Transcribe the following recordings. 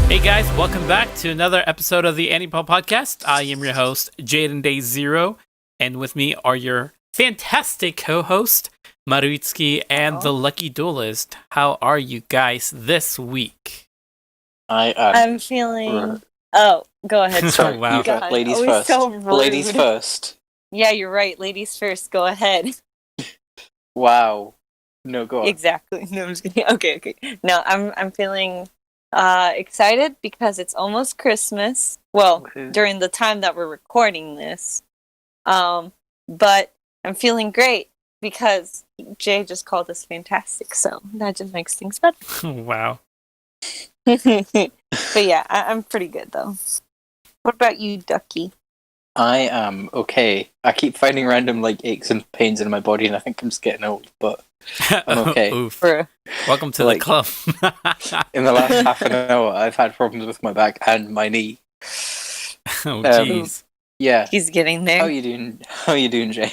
Hey guys, welcome back to another episode of the Anipop Podcast. I am your host, Jaden Day Zero, and with me are your fantastic co-host, Maruitsuki and the Lucky Duelist. How are you guys this week? I'm feeling... Oh, go ahead. Sorry, Wow. God. Ladies first. So rude. Ladies first. Yeah, you're right. Ladies first. Go ahead. Wow. No, go on. Exactly. No, I'm just kidding. Okay. No, I'm feeling excited because it's almost Christmas. Well, Woohoo. during the time that we're recording this. But I'm feeling great because Jay just called us fantastic, so that just makes things better. Wow. But yeah, I'm pretty good though. What about you, Ducky? I am okay. I keep finding random aches and pains in my body, and I think I'm just getting old. But I'm okay. Oof. Bruh. Welcome to the club. in the last half an hour, I've had problems with my back and my knee. Oh, jeez. Yeah. He's getting there. How you doing? How you doing, Jay?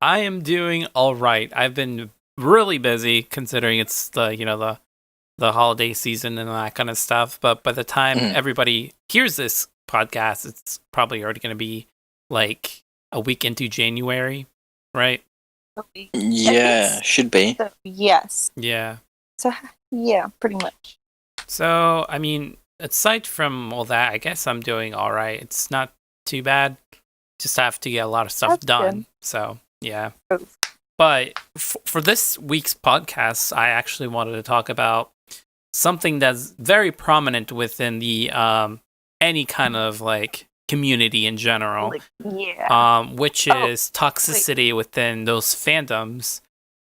I am doing all right. I've been really busy considering it's the holiday season and that kind of stuff. But by the time everybody hears this podcast, it's probably already going to be like a week into January, right? Yeah, should be. So, yes. Yeah. So yeah, pretty much. So I mean, aside from all that, I guess I'm doing all right. It's not too bad. Just have to get a lot of stuff That's done. good. So yeah. Oh. But for this week's podcast, I actually wanted to talk about something that's very prominent within the any kind of community in general, which is toxicity within those fandoms,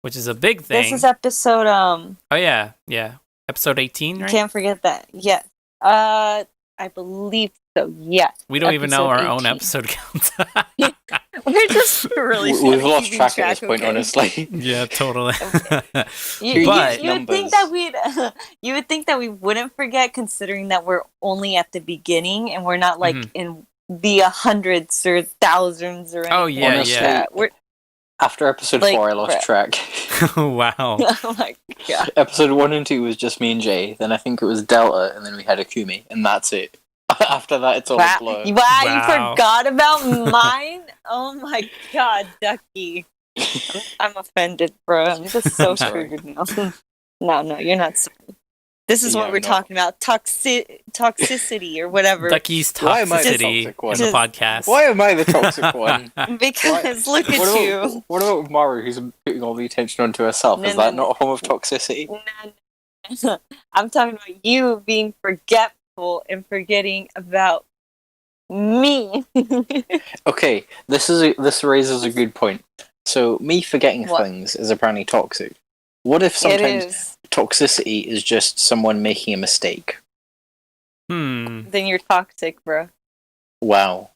which is a big thing. This is episode Oh yeah, episode 18, right? Can't forget that. Yes. I believe so. Yes. We don't even know Episode our own 18. episode count. We're just really. We've lost track at this point, honestly. Yeah, totally. You But- would think that you would think that we wouldn't forget, considering that we're only at the beginning and we're not in the hundreds or thousands or anything. Oh, yeah, like yeah. that. We're After episode 4, I lost track. Wow. oh my god. Episode 1 and 2 was just me and Jay. Then I think it was Delta, and then we had Akumi, and that's it. After that, it's all a blur. Wow, you Wow. forgot about mine? Oh my god, Ducky. I'm offended, bro. I'm just so I'm sorry. triggered now. No, you're not sorry. This is Yeah, what we're no. talking about. Toxicity or whatever. Ducky's Why am I the toxicity toxic one? in the podcast. Why am I the toxic one? Because look at what you. about, what about Maru, who's putting all the attention onto herself? No, Is no, that no. not a form of toxicity? No. I'm talking about you being forgetful and forgetting about me. Okay, this raises a good point. So, me forgetting What? things is apparently toxic. What if It sometimes is. toxicity is just someone making a mistake? Hmm. Then you're toxic, bro. Wow.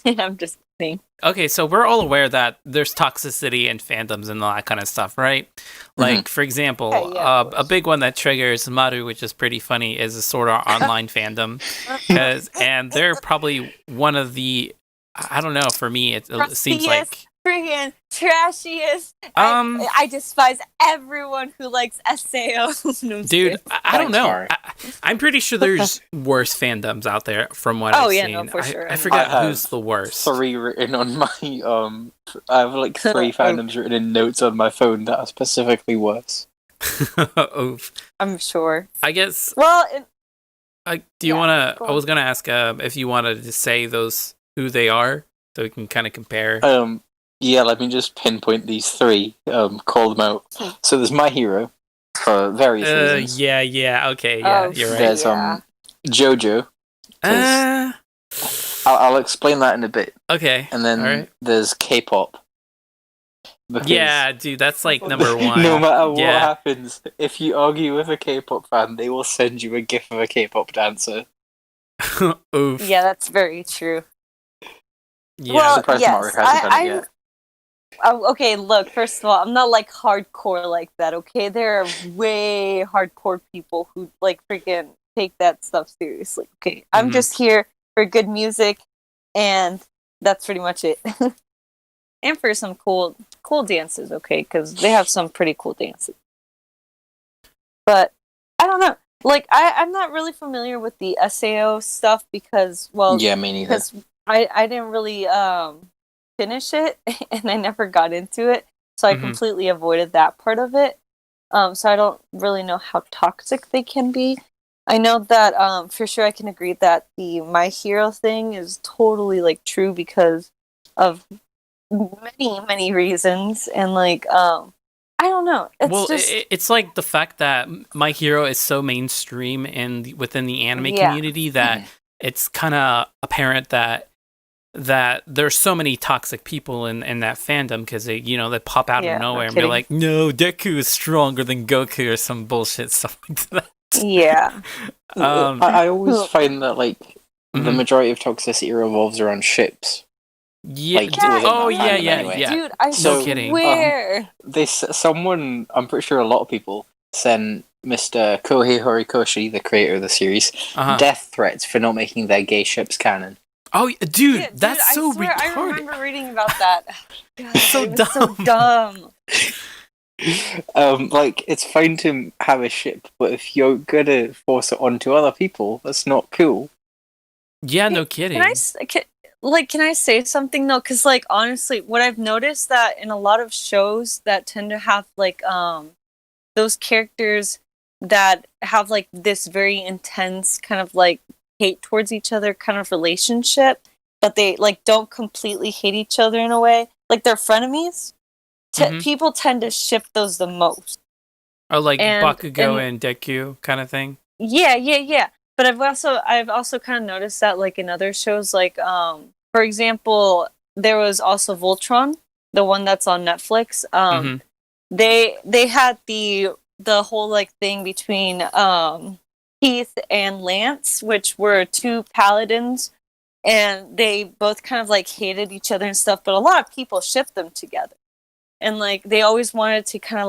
I'm just kidding. Okay, so we're all aware that there's toxicity in fandoms and all that kind of stuff, right? Like, for example, Yeah, of a big one that triggers Maru, which is pretty funny, is a Sword Art Online fandom. And they're probably one of the, I don't know, for me, it seems like... Friggin' trashiest. Um, I despise everyone who likes SAO. No, I'm Dude, kidding. I don't Thanks, know. Mari. I'm pretty sure there's worse fandoms out there from what Oh, I've yeah, seen. no, for sure. I forget I have who's the worst. 3 written on my, I have 3 fandoms written in notes on my phone that are specifically worse. Oof. I'm sure. I guess... Well, do you Yeah, want to... go I was going to ask if you wanted to say who they are, so we can kind of compare. Yeah, let me just pinpoint these 3, call them out. So there's My Hero, for various reasons. Yeah, okay, yeah, Oh, you're right. There's Yeah. JoJo. I'll explain that in a bit. Okay, And then alright. there's K-pop. Because Yeah, dude, that's like number one. no matter what Yeah. happens, if you argue with a K-pop fan, they will send you a gif of a K-pop dancer. Oof. yeah, that's very true. Yeah. Well, Surprised yes, Mario hasn't done it yet. Okay, look, first of all, I'm not hardcore like that, okay? There are way hardcore people who freaking take that stuff seriously, okay? I'm Mhm. just here for good music, and that's pretty much it. And for some cool dances, okay? Because they have some pretty cool dances. But I don't know. like I'm not really familiar with the SAO stuff because, well, Yeah, me neither. because I didn't really finish it and I never got into it, so I completely avoided that part of it. So I don't really know how toxic they can be. I know that for sure I can agree that the My Hero thing is totally like true because of many reasons, and like I don't know. It's just it's like the fact that My Hero is so mainstream within the anime community that it's kind of apparent that there's so many toxic people in that fandom because they pop out of nowhere and be like, no, Deku is stronger than Goku or some bullshit stuff like that. Yeah. I always find that like the majority of toxicity revolves around ships. Yeah. Like, yeah. Dude, I kidding. swear. Someone, I'm pretty sure a lot of people send Mr. Kohei Horikoshi, the creator of the series, death threats for not making their gay ships canon. Oh, dude, that's so retarded. I remember reading about that. God, so dumb. So dumb. Like, it's fine to have a ship, but if you're gonna force it onto other people, that's not cool. Yeah, no kidding. Can I say something though? Because like honestly, what I've noticed that in a lot of shows that tend to have like those characters that have like this very intense kind of like hate towards each other kind of relationship, but they like don't completely hate each other in a way, like they're frenemies. People tend to ship those the most. Oh, like Bakugo and Deku kind of thing. Yeah. But I've also kind of noticed that like in other shows, like for example, there was also Voltron, the one that's on Netflix. They had the whole like thing between Keith and Lance, which were two paladins, and they both kind of like hated each other and stuff, but a lot of people shipped them together. And like they always wanted to kind of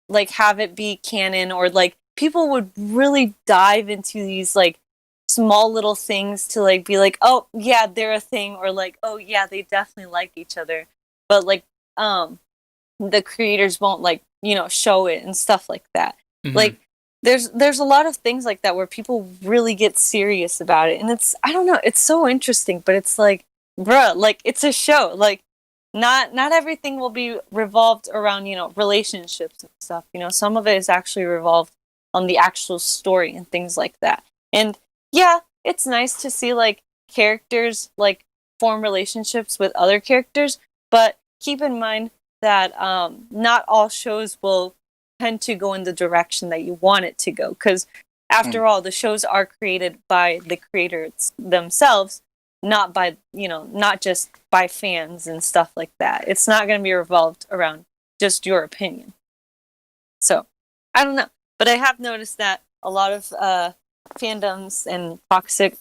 like have it be canon, or like people would really dive into these like small little things to like be like, oh yeah, they're a thing, or like, oh yeah, they definitely like each other, but like the creators won't like show it and stuff like that. Like there's a lot of things like that where people really get serious about it, and it's, I don't know, it's so interesting, but it's like, bruh, like it's a show, like not everything will be revolved around relationships and stuff. Some of it is actually revolved on the actual story and things like that. And yeah, it's nice to see like characters like form relationships with other characters, but keep in mind that not all shows will tend to go in the direction that you want it to go, because after all, the shows are created by the creators themselves, not by not just by fans and stuff like that. It's not going to be revolved around just your opinion. So I don't know, but I have noticed that a lot of fandoms and toxic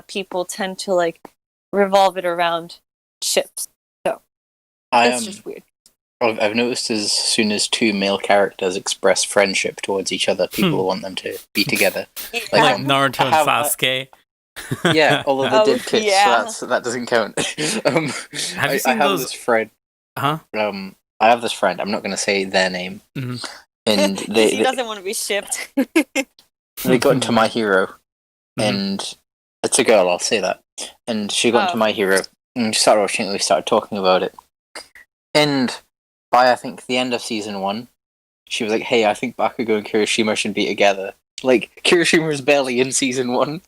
people tend to like revolve it around ships. So it's just weird. I've noticed as soon as two male characters express friendship towards each other, people want them to be together. Like Naruto and Sasuke. Yeah, although they did kiss, so that doesn't count. Have you seen those? This friend. I have this friend. I'm not going to say their name. And he doesn't want to be shipped. They got into My Hero, and it's a girl. I'll say that. And she got into My Hero, and she started watching it. We started talking about it, and by I think the end of season 1, she was like, "Hey, I think Bakugo and Kirishima should be together." Like, Kirishima is barely in season 1.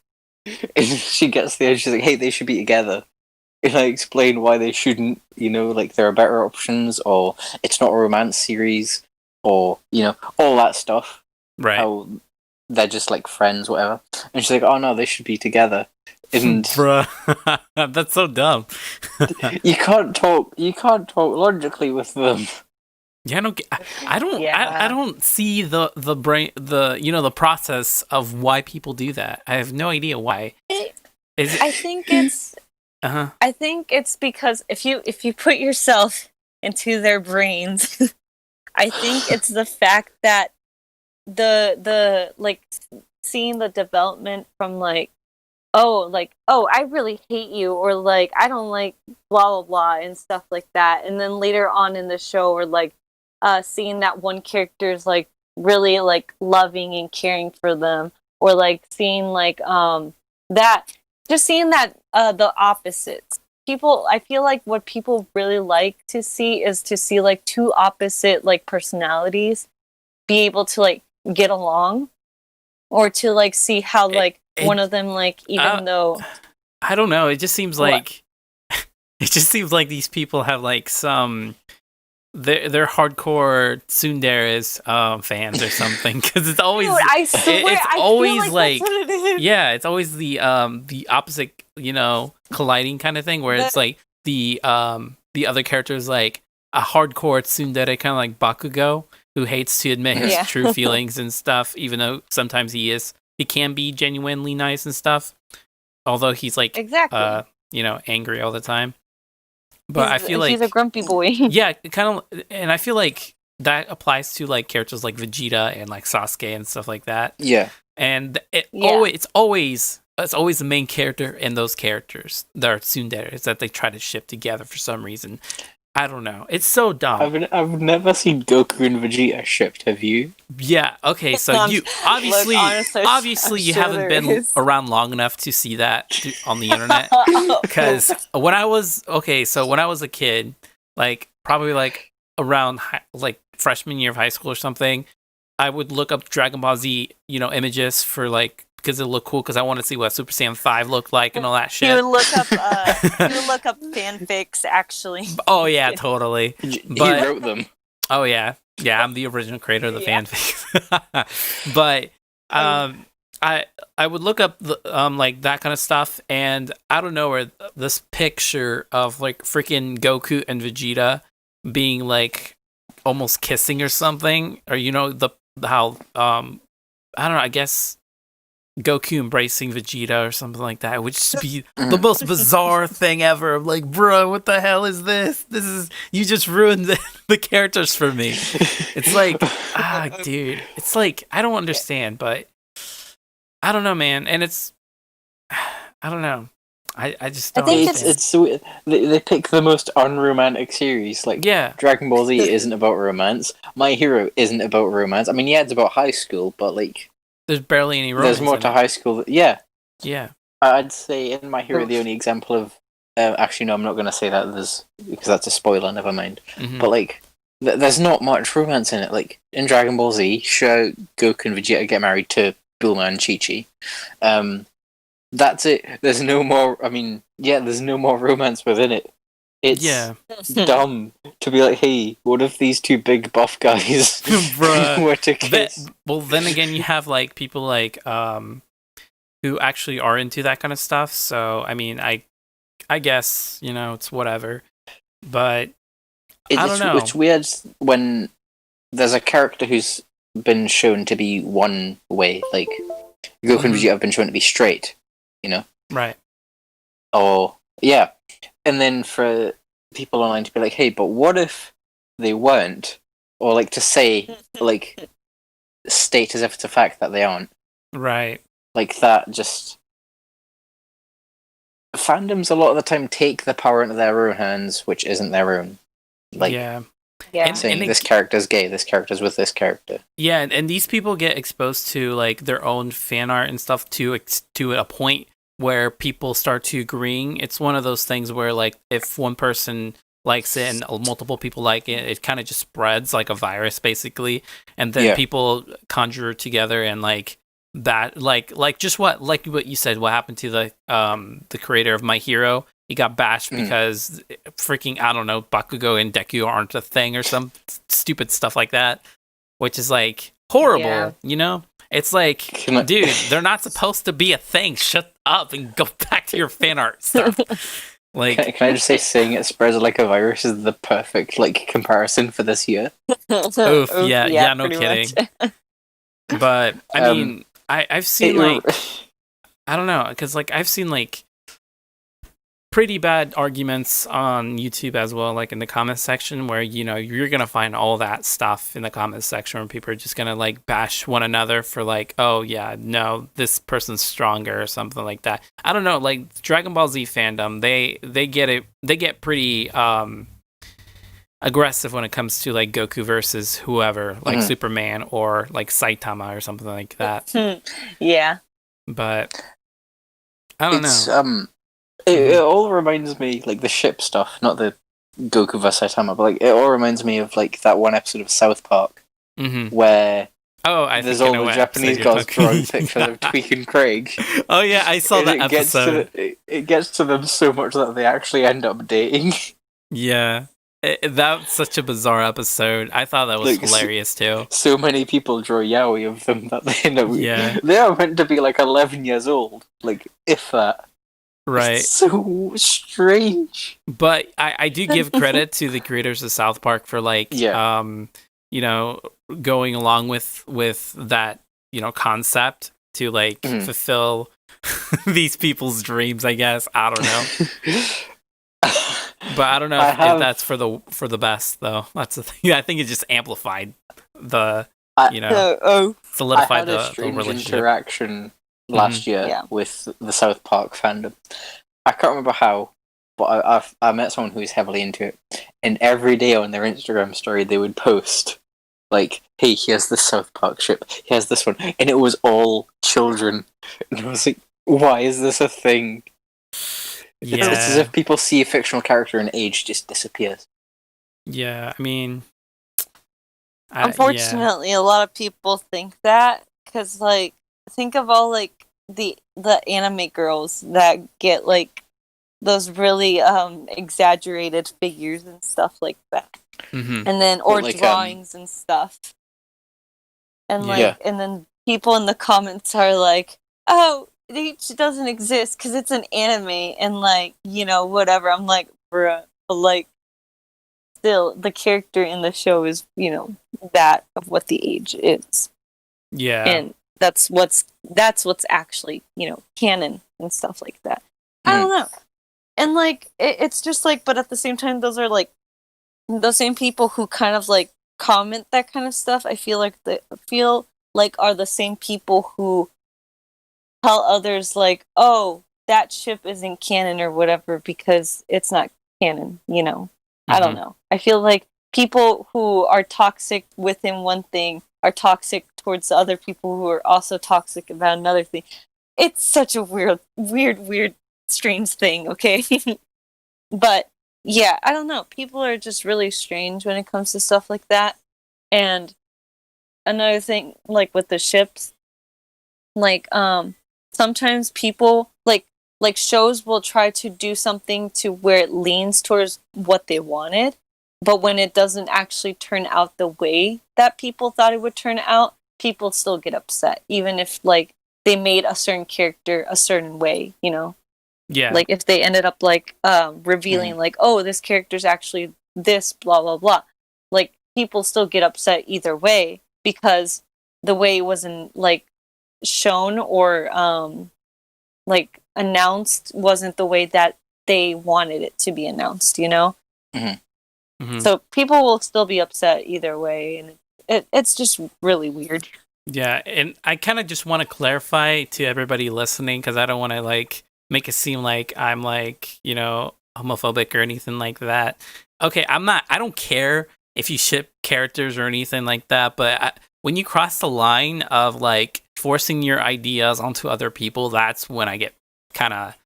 And she gets there and she's like, hey, they should be together. And I explain why they shouldn't, like there are better options, or it's not a romance series, or, all that stuff. Right. How they're just like friends, whatever. And she's like, oh no, they should be together. And bruh, that's so dumb. you can't talk logically with them. Yeah, I don't see the brain, the process of why people do that. I have no idea why. I think it's I think it's because if you put yourself into their brains, I think it's the fact that the like seeing the development from like, oh, I really hate you, or like I don't like blah blah blah and stuff like that, and then later on in the show, or like seeing that one character's like really like loving and caring for them, or like seeing like that, just seeing that the opposites. People, I feel like what people really like to see is to see like two opposite like personalities be able to like get along, or to like see how like one of them like, even though I don't know, it just seems like it just seems like these people have like some they're hardcore tsundere's fans or something, because it's always dude, I swear, it's I always feel like that's what it is. yeah, it's always the opposite, you know, colliding kind of thing, where it's like the other character is like a hardcore tsundere, kind of like Bakugo, who hates to admit his true feelings and stuff, even though sometimes he can be genuinely nice and stuff, although he's like exactly you know, angry all the time. But I feel like he's a grumpy boy. yeah, kind of, and I feel like that applies to like characters like Vegeta and like Sasuke and stuff like that. Yeah, and it's always the main character and those characters that are tsunderes that they try to ship together for some reason. I don't know. It's so dumb. I've never seen Goku and Vegeta shipped. Have you? Yeah. Okay. So you obviously honestly, you haven't been around long enough to see that on the internet. Because when I was a kid, like probably like around like freshman year of high school or something, I would look up Dragon Ball Z, you know, images for like, because it looked cool, because I wanted to see what Super Saiyan 5 looked like and all that shit. You would look up fanfics, actually. Oh yeah, totally. He wrote them. Oh yeah, I'm the original creator of the fanfics. But I would look up the, like that kind of stuff, and I don't know where this picture of like freaking Goku and Vegeta being like almost kissing or something, or you know how I don't know, I guess Goku embracing Vegeta or something like that, would just be the most bizarre thing ever. I'm like, bro, what the hell is this? You just ruined the characters for me. It's like, dude, it's like, I don't understand, but I don't know, man. And it's, I don't know. I just don't. It's so they pick the most unromantic series. Like, Dragon Ball Z isn't about romance. My Hero isn't about romance. I mean, yeah, it's about high school, but like, there's barely any romance. There's more to high school. Yeah. I'd say in My Hero, the only example of actually no, I'm not going to say that, because that's a spoiler. Never mind. Mm-hmm. But like, there's not much romance in it. Like in Dragon Ball Z, sure, Goku and Vegeta get married to Bulma and Chi-Chi. That's it. There's no more. I mean, there's no more romance within it. It's dumb to be like, hey, what if these two big buff guys were to kiss? Well, then again, you have like people like who actually are into that kind of stuff. So I mean, I guess, you know, it's whatever. But I don't know. It's weird when there's a character who's been shown to be one way, like Goku and Vegeta have been shown to be straight, you know? Right. Oh, yeah. And then for people online to be like, hey, but what if they weren't? Or like to say, like, state as if it's a fact that they aren't. Right. Like that just... Fandoms a lot of the time take the power into their own hands, which isn't their own. Like, saying this character's gay, this character's with this character. Yeah, and these people get exposed to like their own fan art and stuff to a point where people start to agreeing. It's one of those things where like if one person likes it and multiple people like it, it kind of just spreads like a virus basically, and then people conjure together and like that like just what you said, what happened to the creator of My Hero. He got bashed because freaking, I don't know, Bakugo and Deku aren't a thing or some stupid stuff like that, which is like horrible, you know? It's like, dude, they're not supposed to be a thing. Shut up and go back to your fan art stuff. Like, can I just say, saying it spreads like a virus is the perfect like comparison for this year. Oof, yeah, no kidding. But I mean, I've seen like, I don't know, because like I've seen like pretty bad arguments on YouTube as well, like in the comments section, where you know you're gonna find all that stuff in the comments section where people are just gonna like bash one another for like, oh yeah, no, this person's stronger or something like that. I don't know, like Dragon Ball Z fandom, they get pretty aggressive when it comes to like Goku versus whoever, like Superman or like Saitama or something like that. Yeah. But I don't know. It all reminds me, like, the ship stuff, not the Goku vs Saitama, but like it all reminds me of like that one episode of South Park where there's all the Japanese girls drawing pictures of Tweek and Craig. Oh yeah, I saw that episode. It gets to them so much that they actually end up dating. Yeah. That's such a bizarre episode. I thought that was hilarious too. So many people draw yaoi of them that they are meant to be like 11 years old, like if that. Right. It's so strange. But I do give credit to the creators of South Park for like you know, going along with that, you know, concept to like fulfill these people's dreams, I guess. I don't know. But I don't know if that's for the best though. That's the thing. I think it just amplified the solidified I had a strange interaction last year with the South Park fandom. I can't remember how, but I met someone who was heavily into it, and every day on their Instagram story they would post like, "Hey, here's this South Park ship. Here's this one," and it was all children. And I was like, "Why is this a thing?" Yeah. It's as if people see a fictional character and age just disappears. Yeah, I mean, unfortunately, a lot of people think that because, like, think of all like the anime girls that get like those really exaggerated figures and stuff like that, and then or like, drawings and stuff, and like, and then people in the comments are like, "Oh, H doesn't exist because it's an anime," and like, you know, whatever. I'm like, bruh, but like, still, the character in the show is, you know, that of what the age is. Yeah, and that's what's actually, you know, canon and stuff like that. I don't know, and like, it's just like, but at the same time, those are like the same people who kind of like comment that kind of stuff. I feel like are the same people who tell others like, "Oh, that ship isn't canon or whatever because it's not canon," you know. I don't know. I feel like people who are toxic within one thing are toxic towards the other people who are also toxic about another thing. It's such a weird, strange thing, okay? But yeah, I don't know. People are just really strange when it comes to stuff like that. And another thing, like with the ships, like sometimes people like shows will try to do something to where it leans towards what they wanted, but when it doesn't actually turn out the way that people thought it would turn out, people still get upset, even if like they made a certain character a certain way, you know? Yeah. Like if they ended up like revealing like, "Oh, this character's actually this, blah blah blah," like people still get upset either way because the way it wasn't like shown or like announced wasn't the way that they wanted it to be announced, you know? So people will still be upset either way, and it's just really weird. Yeah, and I kind of just want to clarify to everybody listening, because I don't want to like make it seem like I'm like, you know, homophobic or anything like that. Okay, I don't care if you ship characters or anything like that, but when you cross the line of like forcing your ideas onto other people, that's when I get kind of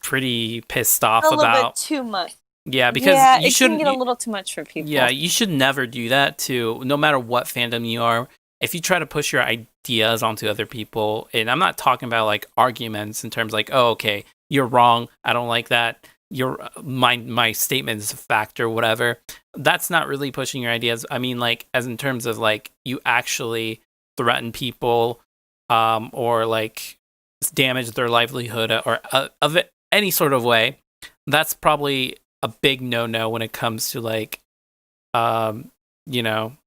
pretty pissed off about. A little bit too much. Yeah, because you shouldn't get a little too much for people. Yeah, you should never do that to, no matter what fandom you are. If you try to push your ideas onto other people, and I'm not talking about like arguments in terms like, "Oh, okay, you're wrong, I don't like that, my statement is a fact," or whatever. That's not really pushing your ideas. I mean, like, as in terms of like you actually threaten people, or like damage their livelihood, or of it, any sort of way. That's probably a big no when it comes to like, you know,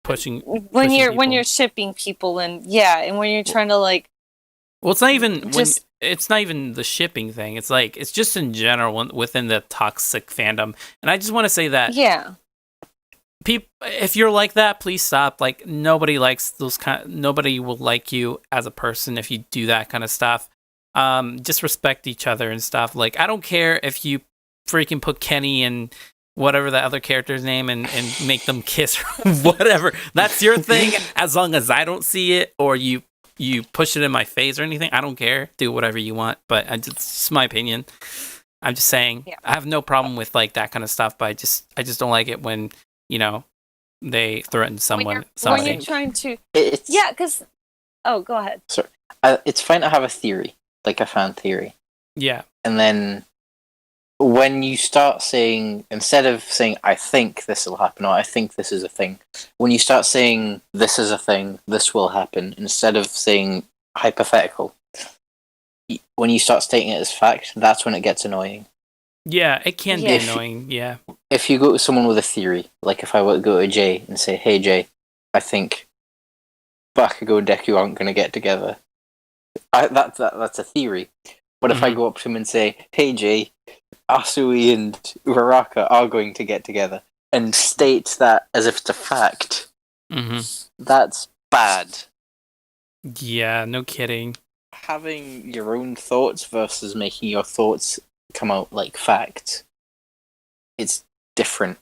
pushing when you're shipping people, and and when you're trying to like, well, it's not even it's not even the shipping thing. It's like, it's just in general within the toxic fandom. And I just want to say that people, if you're like that, please stop. Like, nobody likes those nobody will like you as a person if you do that kind of stuff. Just respect each other and stuff. Like, I don't care if you freaking put Kenny and whatever the other character's name and make them kiss or whatever. That's your thing. As long as I don't see it or you push it in my face or anything, I don't care. Do whatever you want. But it's just my opinion. I'm just saying, I have no problem with like that kind of stuff, but I just don't like it when, you know, they threaten someone. When you're trying to, because go ahead. Sorry, it's fine to have a theory, like a fan theory. Yeah, and then when you start saying, instead of saying I think this will happen or I think this is a thing, when you start saying this is a thing, this will happen, instead of saying hypothetical. When you start stating it as fact, that's when it gets annoying. Yeah, it can be annoying, yeah. If you go to someone with a theory, like if I were to go to Jay and say, hey Jay, I think Bakugo and Deku aren't going to get together. That's a theory. But if I go up to him and say, hey Jay, Asui and Uraraka are going to get together, and state that as if it's a fact, that's bad. Yeah, no kidding. Having your own thoughts versus making your thoughts come out like facts, it's different.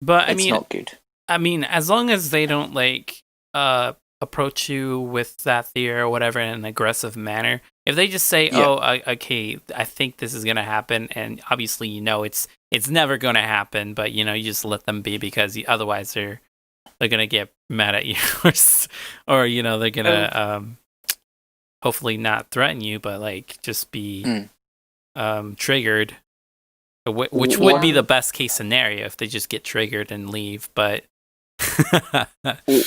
But it's not good. I mean, as long as they don't like approach you with that theory or whatever in an aggressive manner, if they just say, okay, I think this is gonna happen, and obviously you know it's never gonna happen, but you know you just let them be because otherwise they're gonna get mad at you or you know they're gonna hopefully not threaten you, but like just be triggered, which would be the best case scenario if they just get triggered and leave. But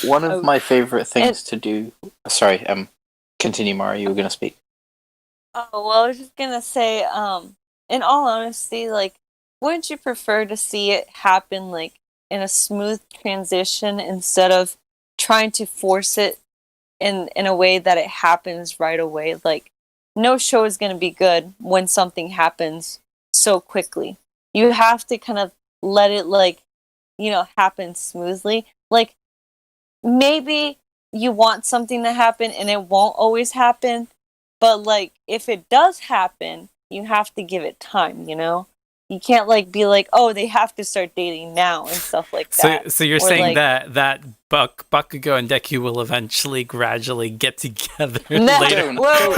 one of my favorite things to do. Sorry, continue, Mara. You were gonna speak. Oh well, I was just gonna say, in all honesty, like, wouldn't you prefer to see it happen like in a smooth transition instead of trying to force it in a way that it happens right away? Like, no show is going to be good when something happens so quickly. You have to kind of let it, like, you know, happen smoothly. Like, maybe you want something to happen and it won't always happen, but like if it does happen, you have to give it time, you know? You can't like be like, oh, they have to start dating now and stuff like that. So you're saying like, that Bakugo and Deku will eventually gradually get together later? Don't want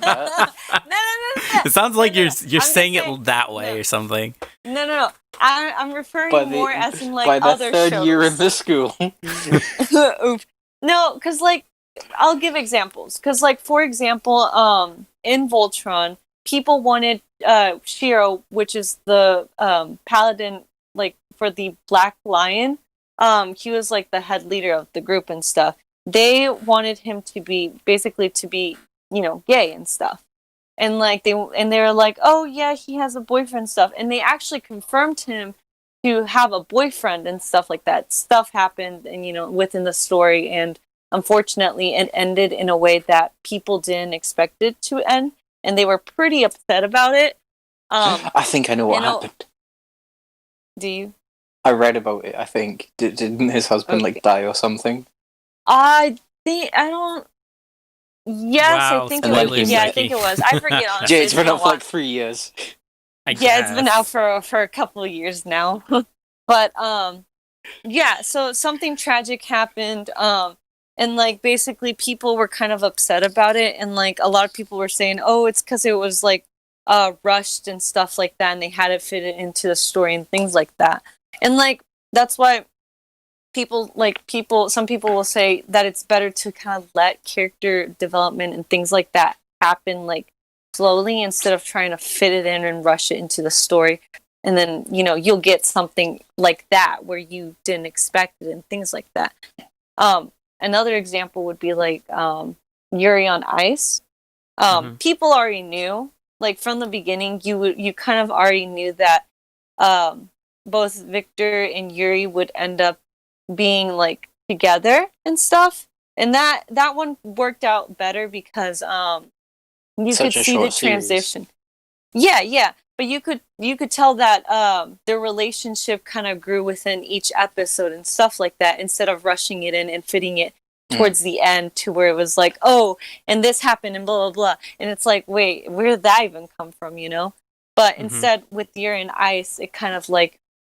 that. No. It sounds like you're saying it that way or something. No. I'm referring more as in like by the other third shows. year in this school. No, because like I'll give examples. Because like for example, in Voltron, people wanted Shiro, which is the paladin, like for the Black Lion. He was like the head leader of the group and stuff. They wanted him to be you know, gay and stuff. And like they were like, oh yeah, he has a boyfriend and stuff. And they actually confirmed him to have a boyfriend and stuff like that. Stuff happened, and you know, within the story, and unfortunately, it ended in a way that people didn't expect it to end. And they were pretty upset about it. I think I know what happened. Do you? I read about it, I think. Didn't his husband die or something? I don't... Yes, wow, I think it was. Yeah, I think it was. I forget, honestly. Jay, it's been out for like 3 years. Yeah, it's been out for a couple of years now. But, yeah, so something tragic happened. And, like, basically people were kind of upset about it. And, like, a lot of people were saying, oh, it's because it was, like, rushed and stuff like that. And they had to fit it into the story and things like that. And, like, that's why some people will say that it's better to kind of let character development and things like that happen, like, slowly instead of trying to fit it in and rush it into the story. And then, you know, you'll get something like that where you didn't expect it and things like that. Another example would be like Yuri on Ice. People already knew, like from the beginning, you kind of already knew that both Victor and Yuri would end up being like together and stuff. And that one worked out better because you could see the transition. Yeah. But you could tell that their relationship kind of grew within each episode and stuff like that, instead of rushing it in and fitting it towards the end to where it was like, oh, and this happened and blah blah blah, and it's like, wait, where did that even come from? You know, But instead, with Yuri and Ice, it kind of like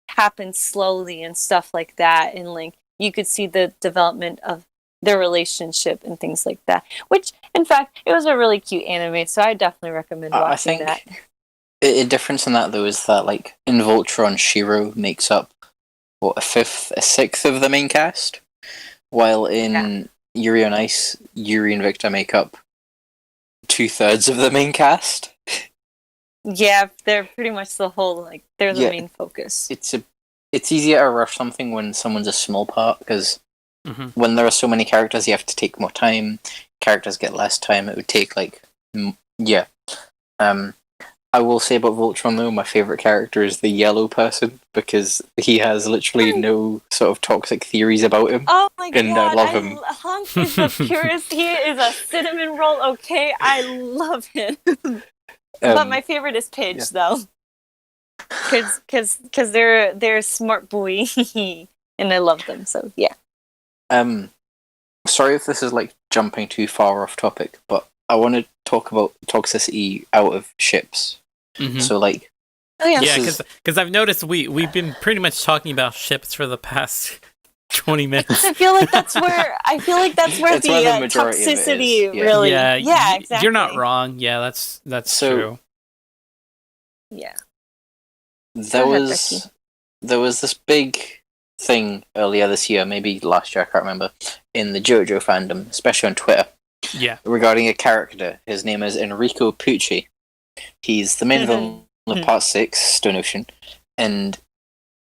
happens slowly and stuff like that. And like you could see the development of their relationship and things like that. Which, in fact, it was a really cute anime, so I definitely recommend watching that. A difference in that though is that like in Voltron, Shiro makes up a sixth of the main cast, while in Yuri on Ice, Yuri and Victor make up 2/3 of the main cast. Yeah, they're pretty much the whole, like, they're the main focus. It's easier to rush something when someone's a small part, because when there are so many characters, you have to take more time. Characters get less time. It would take, like, I will say about Voltron, though, my favourite character is the yellow person, because he has literally no sort of toxic theories about him. Oh my god, I love him. Hunk is the purest. He is a cinnamon roll, okay? I love him. But my favorite is Pidge, though. Because they're smart boy. And I love them, so yeah. Sorry if this is, like, jumping too far off topic, but I want to talk about toxicity out of ships. So, like... Oh, yeah, because I've noticed we've been pretty much talking about ships for the past 20 minutes. I feel like that's where the toxicity really... Yeah, exactly. You're not wrong. Yeah, that's true. Yeah. There was this big thing earlier this year, maybe last year, I can't remember, in the JoJo fandom, especially on Twitter. Yeah. Regarding a character. His name is Enrico Pucci. He's the main villain of Part 6, Stone Ocean, and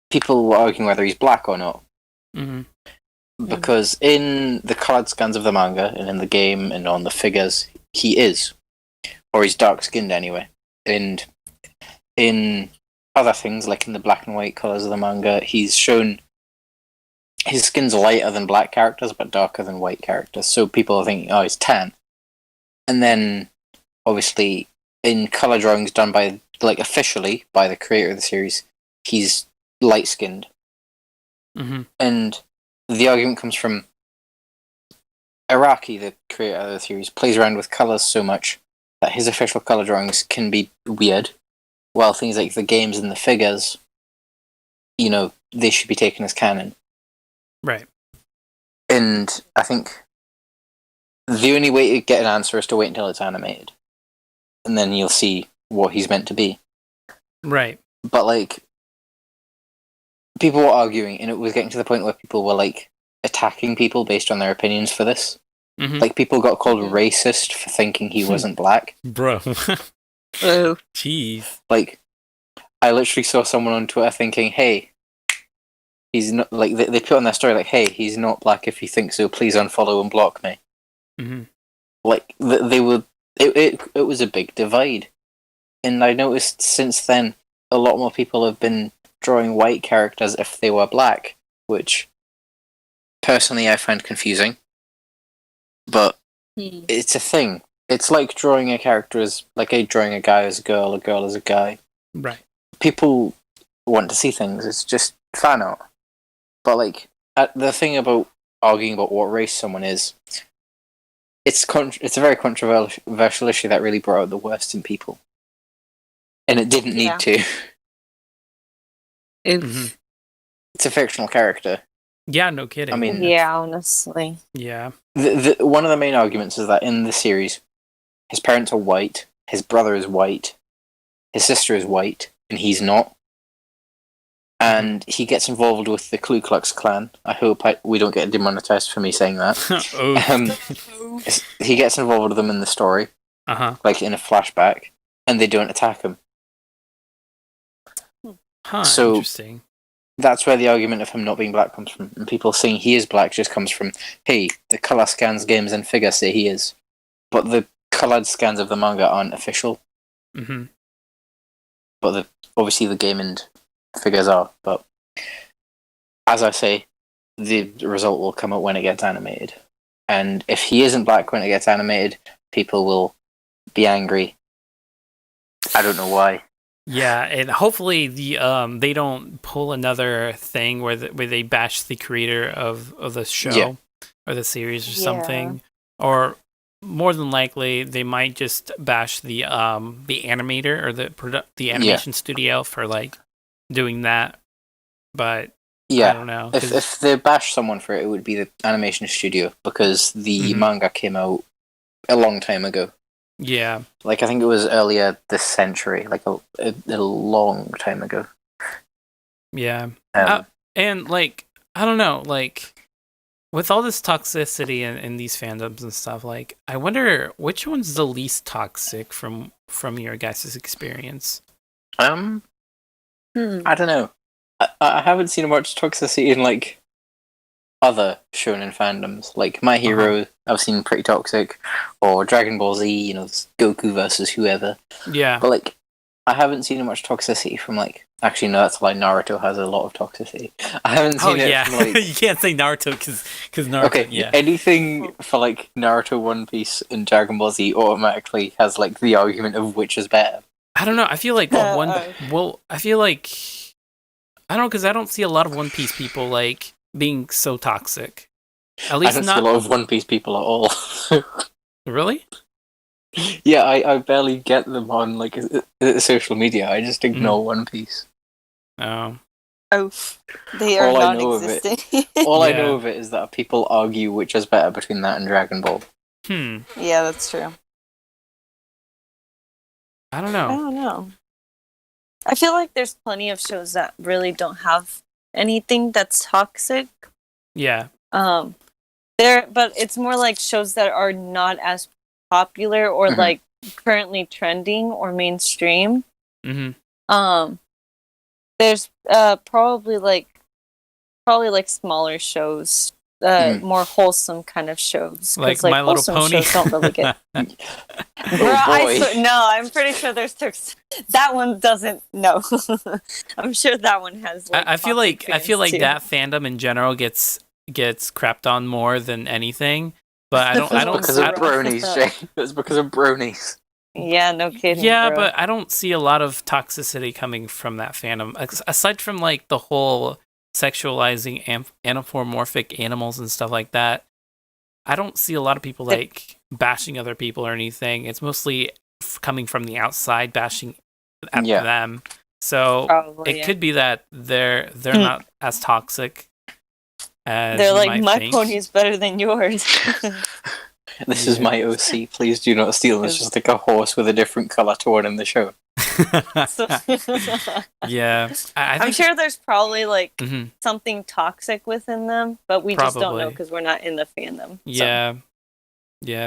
people were arguing whether he's black or not. Because in the colored scans of the manga, and in the game, and on the figures, he is. Or he's dark-skinned anyway. And in other things, like in the black and white colors of the manga, he's shown his skin's lighter than black characters, but darker than white characters. So people are thinking, oh, he's tan. And then, obviously, in color drawings done by, like, officially by the creator of the series, he's light-skinned. And the argument comes from Araki, the creator of the series, plays around with colors so much that his official color drawings can be weird, while things like the games and the figures, you know, they should be taken as canon. Right. And I think the only way to get an answer is to wait until it's animated. And then you'll see what he's meant to be. Right. But, like, people were arguing, and it was getting to the point where people were, like, attacking people based on their opinions for this. Like, people got called racist for thinking he wasn't black. Bro. Oh. Jeez. Like, I literally saw someone on Twitter thinking, hey, he's not, like, they put on their story, like, hey, he's not black if you think so, please unfollow and block me. Like, they were, it was a big divide. And I noticed since then, a lot more people have been drawing white characters if they were black, which, personally, I find confusing. But it's a thing. It's like drawing a character as, like, drawing a guy as a girl as a guy. Right. People want to see things. It's just fan art. But, like, the thing about arguing about what race someone is, it's a very controversial issue that really brought out the worst in people. And it didn't need to. It's a fictional character. Yeah, no kidding. I mean, yeah, honestly. Yeah. One of the main arguments is that in the series, his parents are white, his brother is white, his sister is white, and he's not. And he gets involved with the Ku Klux Klan. I hope we don't get demonetized for me saying that. He gets involved with them in the story, like in a flashback, and they don't attack him. So interesting. That's where the argument of him not being black comes from. And people saying he is black just comes from, hey, the color scans, games, and figures say he is. But the colored scans of the manga aren't official. But obviously the game and figures are. But as I say, the result will come out when it gets animated. And if he isn't black when it gets animated, people will be angry. I don't know why. Yeah, and hopefully they don't pull another thing where they bash the creator of the show or the series or something, or more than likely they might just bash the animator or the animation studio for like doing that. But yeah, I don't know. If they bash someone for it, it would be the animation studio, because the manga came out a long time ago. Yeah. Like, I think it was earlier this century, like a long time ago. Yeah. And, like, I don't know, like, with all this toxicity in these fandoms and stuff, like, I wonder which one's the least toxic from your guys' experience? I don't know. I haven't seen much toxicity in, like, other shonen fandoms. Like, My Hero, I've seen pretty toxic, or Dragon Ball Z, you know, Goku versus whoever. Yeah. But, like, I haven't seen much toxicity from, like... Actually, no, that's like Naruto has a lot of toxicity. I haven't seen it from, like... You can't say Naruto, because Naruto, okay, anything for, like, Naruto, One Piece, and Dragon Ball Z automatically has, like, the argument of which is better. I don't know, I feel like I feel like... I don't know, because I don't see a lot of One Piece people, like, being so toxic. At least I don't see a lot of One Piece people at all. Really? Yeah, I barely get them on, like, social media. I just ignore One Piece. Oh. They are non-existent. All I know of it is that people argue which is better between that and Dragon Ball. Yeah, that's true. I don't know. I feel like there's plenty of shows that really don't have anything that's toxic. Yeah. But it's more like shows that are not as popular or like currently trending or mainstream. There's probably like smaller shows, more wholesome kind of shows. Like My Little Pony. Shows don't really get. I'm pretty sure there's that one doesn't. No, I'm sure that one has. Like, I feel like too. that fandom in general gets crapped on more than anything. But I don't. Because of bronies, Jay. It's because of bronies. Yeah, no kidding. Yeah, bro. but I don't see a lot of toxicity coming from that fandom. Aside from like the whole sexualizing anthropomorphic animals and stuff like that, I don't see a lot of people like bashing other people or anything. It's mostly coming from the outside, bashing at them. So it could be that they're not as toxic as they're you like, might my think. pony is better than yours. This is my OC. Please do not steal. It's just like a horse with a different color to one in the show. Yeah, I'm sure there's probably like something toxic within them, but we just don't know because we're not in the fandom. Yeah.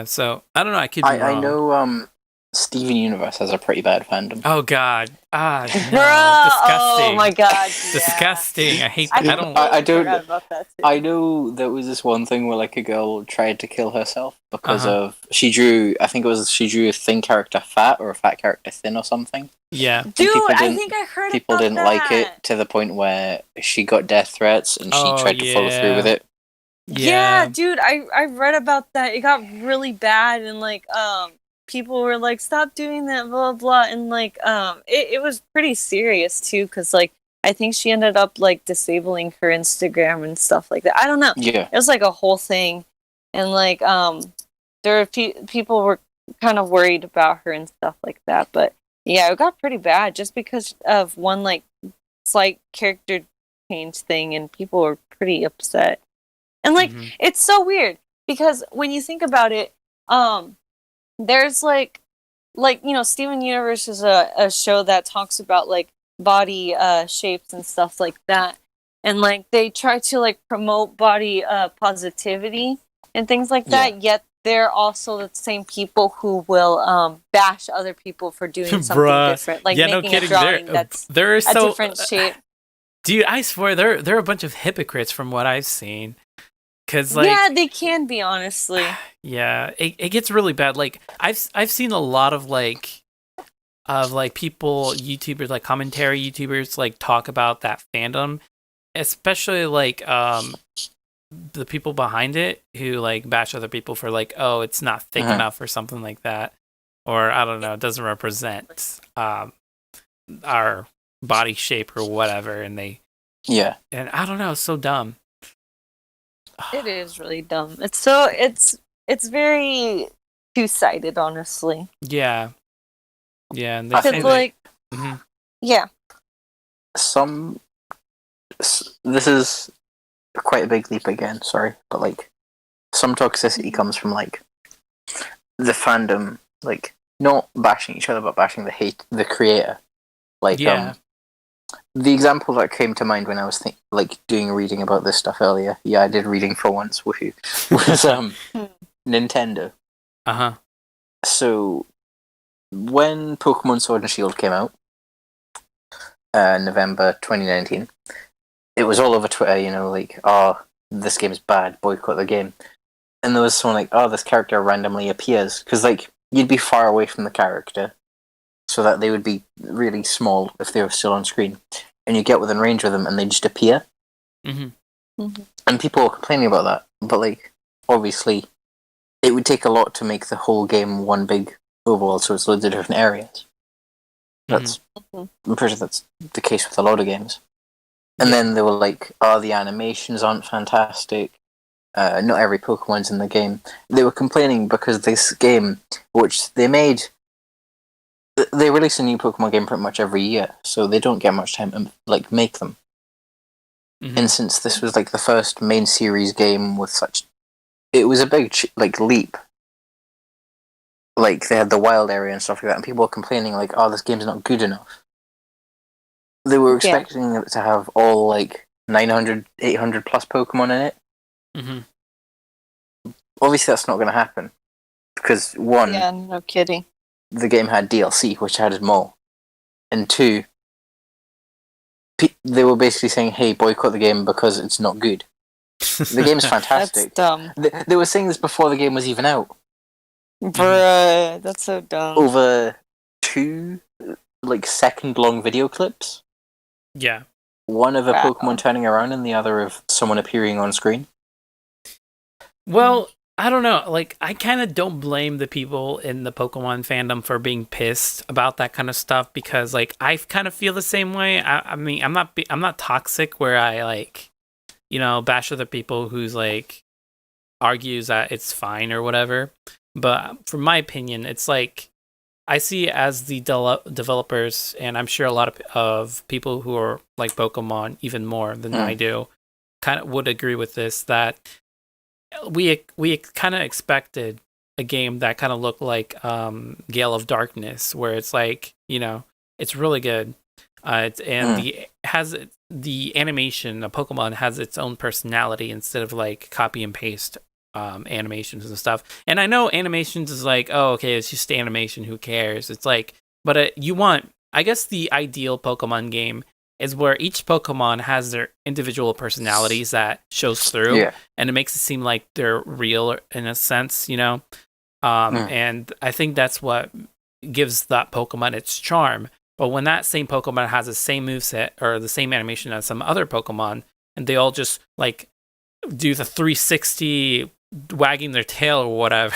So I don't know. I could be wrong. I know. Steven Universe has a pretty bad fandom. Oh God! No, disgusting! Oh my God! Disgusting! I hate. I don't. About that too. I know there was this one thing where like a girl tried to kill herself because of she drew. I think it was she drew a thin character fat or a fat character thin or something. Yeah, dude, I think I heard. People didn't like it to the point where she got death threats and she tried to follow through with it. Yeah, dude, I read about that. It got really bad and like people were like, stop doing that, blah blah, and like it was pretty serious too, because like I think she ended up like disabling her Instagram and stuff like that. I don't know. Yeah, it was like a whole thing, and like there were people were kind of worried about her and stuff like that. But yeah, it got pretty bad just because of one like slight character change thing, and people were pretty upset. And like it's so weird because when you think about it, there's like you know, Steven Universe is a show that talks about like body shapes and stuff like that, and like they try to like promote body positivity and things like that. Yet they're also the same people who will bash other people for doing something different, like making a drawing that's they're a different shape. Dude, I swear they're a bunch of hypocrites from what I've seen. Cause like, yeah, they can be, honestly. Yeah, it gets really bad. Like I've seen a lot of people, YouTubers, like commentary YouTubers, like talk about that fandom, especially like the people behind it who like bash other people for like, oh, it's not thick enough or something like that, or I don't know, it doesn't represent our body shape or whatever, and and I don't know, it's so dumb. It is really dumb. It's very two-sided, honestly. Yeah. Yeah, and they I say think that, Like, Mhm. yeah. This is quite a big leap again, sorry, but like some toxicity comes from like the fandom, like not bashing each other but bashing the creator. Like Yeah. the example that came to mind when I was doing reading about this stuff earlier. Yeah, I did reading for once. Woohoo! Was Nintendo. Uh-huh. So when Pokemon Sword and Shield came out, November 2019, it was all over Twitter. You know, like, oh, this game is bad. Boycott the game. And there was someone like, oh, this character randomly appears because like you'd be far away from the character, so that they would be really small if they were still on screen, and you get within range of them and they just appear. Mm-hmm. And people were complaining about that, but like obviously it would take a lot to make the whole game one big overworld, so it's loads of different areas. That's I'm pretty sure that's the case with a lot of games. And then they were like, oh, the animations aren't fantastic. Not every Pokemon's in the game. They were complaining because this game, which they made, they release a new Pokemon game pretty much every year, so they don't get much time to like make them. Mm-hmm. And since this was like the first main series game with such, it was a big like leap. Like they had the wild area and stuff like that, and people were complaining like, "Oh, this game's not good enough." They were expecting it to have all like 900, 800 plus Pokemon in it. Mm-hmm. Obviously, that's not going to happen because one, Yeah, no kidding. the game had DLC, which added more, and two, they were basically saying, "Hey, boycott the game because it's not good." The game's fantastic. That's dumb. They were saying this before the game was even out. Bruh, that's so dumb. Over 2 like second-long video clips. Yeah. One of a Wow. Pokemon turning around, and the other of someone appearing on screen. Well, I don't know. Like, I kind of don't blame the people in the Pokemon fandom for being pissed about that kind of stuff because, like, I kind of feel the same way. I mean, I'm not toxic where I like, you know, bash other people who's like argues that it's fine or whatever. But from my opinion, it's like I see as the developers, and I'm sure a lot of people who are like Pokemon even more than I do, kind of would agree with this that we kind of expected a game that kind of looked like Gale of Darkness, where it's like, you know, it's really good. The animation of Pokemon has its own personality instead of like copy and paste animations and stuff. And I know animations is like, oh, okay, it's just animation, who cares? It's like, but I guess the ideal Pokemon game is where each Pokemon has their individual personalities that shows through, and it makes it seem like they're real in a sense, you know? And I think that's what gives that Pokemon its charm. But when that same Pokemon has the same moveset or the same animation as some other Pokemon, and they all just like do the 360 wagging their tail or whatever,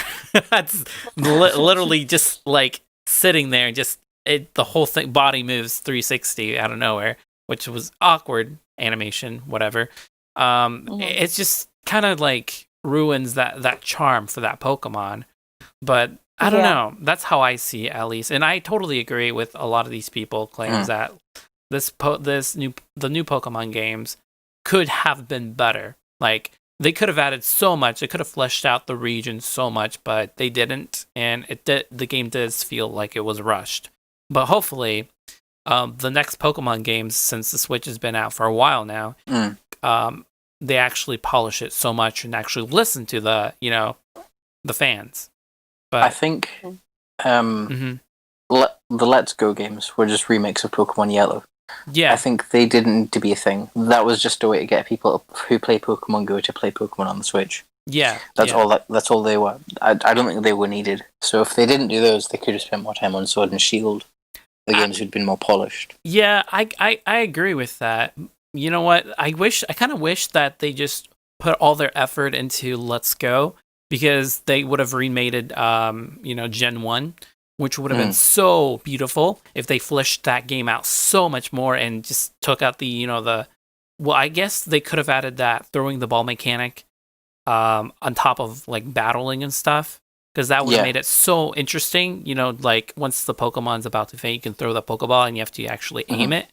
that's literally just like sitting there and just the whole thing body moves 360 out of nowhere, which was awkward animation, whatever. It's just kind of like ruins that charm for that Pokemon. But I don't know. That's how I see it, at least. And I totally agree with a lot of these people claims that the new Pokemon games could have been better. Like they could have added so much. They could have fleshed out the region so much, but they didn't. And the game does feel like it was rushed. But hopefully, the next Pokemon games, since the Switch has been out for a while now, they actually polish it so much and actually listen to the fans. But I think the Let's Go games were just remakes of Pokemon Yellow. Yeah. I think they didn't need to be a thing. That was just a way to get people who play Pokemon Go to play Pokemon on the Switch. Yeah. That's all they were. I don't think they were needed. So if they didn't do those, they could have spent more time on Sword and Shield. The games who'd been more polished. Yeah, I agree with that. You know what? I kind of wish that they just put all their effort into Let's Go, because they would have remade it, Gen 1, which would have been so beautiful if they fleshed that game out so much more and just took out well, I guess they could have added that throwing the ball mechanic on top of like battling and stuff. because that would have made it so interesting. You know, like once the Pokemon's about to faint, you can throw the Pokeball and you have to actually aim it,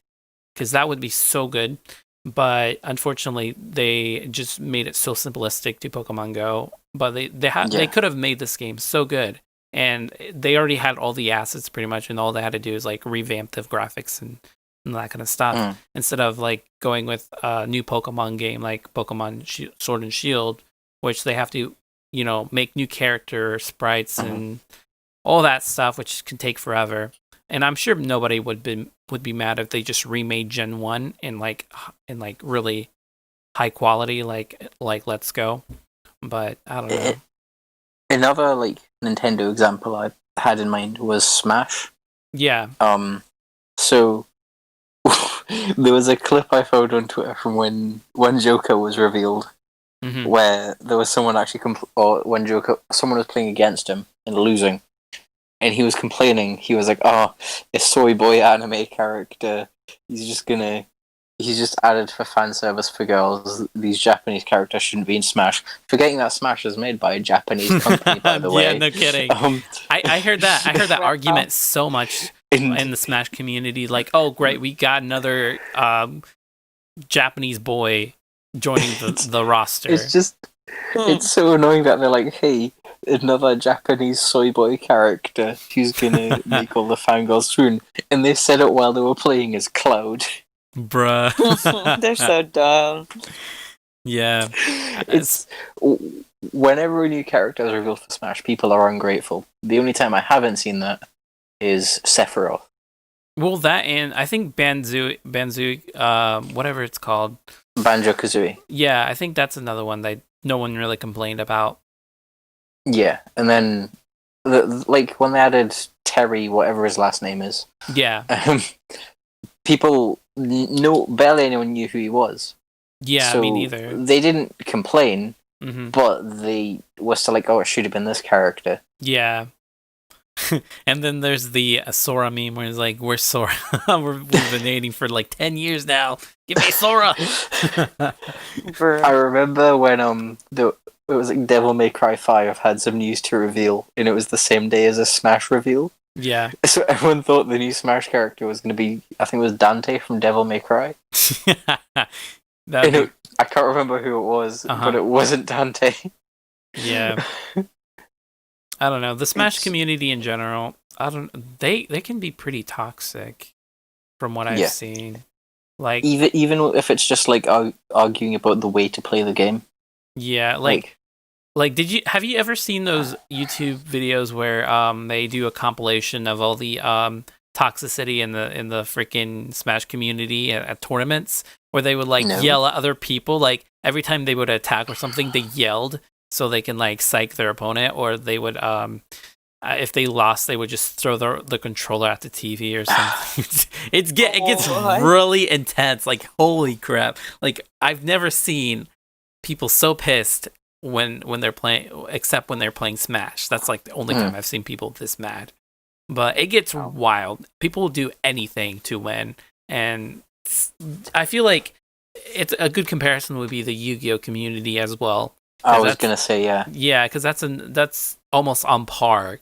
because that would be so good. But unfortunately, they just made it so simplistic to Pokemon Go. But they could have made this game so good, and they already had all the assets pretty much, and all they had to do is like revamp the graphics and that kind of stuff, instead of like going with a new Pokemon game like Pokemon Sword and Shield, which they have to, you know, make new character sprites and all that stuff, which can take forever. And I'm sure nobody would be mad if they just remade Gen 1 in like really high quality, like Let's Go. But I don't know. Another like Nintendo example I had in mind was Smash. Yeah. So there was a clip I found on Twitter from when Joker was revealed, where there was someone actually someone was playing against him and losing. And he was complaining. He was like, "Oh, a soy boy anime character. He's just added for fan service for girls. These Japanese characters shouldn't be in Smash." Forgetting that Smash is made by a Japanese company, by the way. Yeah, no kidding. I heard that. I heard that argument so much in the Smash community. Like, oh, great, we got another Japanese boy joining the roster. It's just, it's so annoying that they're like, "Hey, another Japanese soy boy character who's gonna make all the fangirls swoon," and they said it while they were playing as Cloud. Bruh. They're so dumb. Yeah. It's whenever a new character is revealed for Smash, people are ungrateful. The only time I haven't seen that is Sephiroth. Well, that, and I think Banzu, whatever it's called, Banjo-Kazooie. Yeah, I think that's another one that no one really complained about. Yeah, and then like when they added Terry, whatever his last name is. Yeah. People barely anyone knew who he was. Yeah, so me neither. They didn't complain, but they were still like, "Oh, it should have been this character." Yeah. And then there's the Sora meme where it's like, "We're Sora. We've been dating for like 10 years now. Give me Sora." I remember when it was like Devil May Cry 5 had some news to reveal, and it was the same day as a Smash reveal. Yeah. So everyone thought the new Smash character was going to be, I think it was Dante from Devil May Cry. I can't remember who it was, but it wasn't Dante. Yeah. I don't know. The Smash community in general, they can be pretty toxic from what I've seen. Like even if it's just like arguing about the way to play the game. Yeah, like have you ever seen those YouTube videos where they do a compilation of all the toxicity in the freaking Smash community at tournaments, where they would yell at other people, like every time they would attack or something, they yelled so they can like psych their opponent, or they would if they lost, they would just throw the controller at the TV or something. It gets really intense. Like, holy crap! Like, I've never seen people so pissed when they're playing, except when they're playing Smash. That's like the only time I've seen people this mad. But it gets wild. People will do anything to win, and I feel like it's a good comparison would be the Yu-Gi-Oh community as well. I was gonna say because that's almost on par.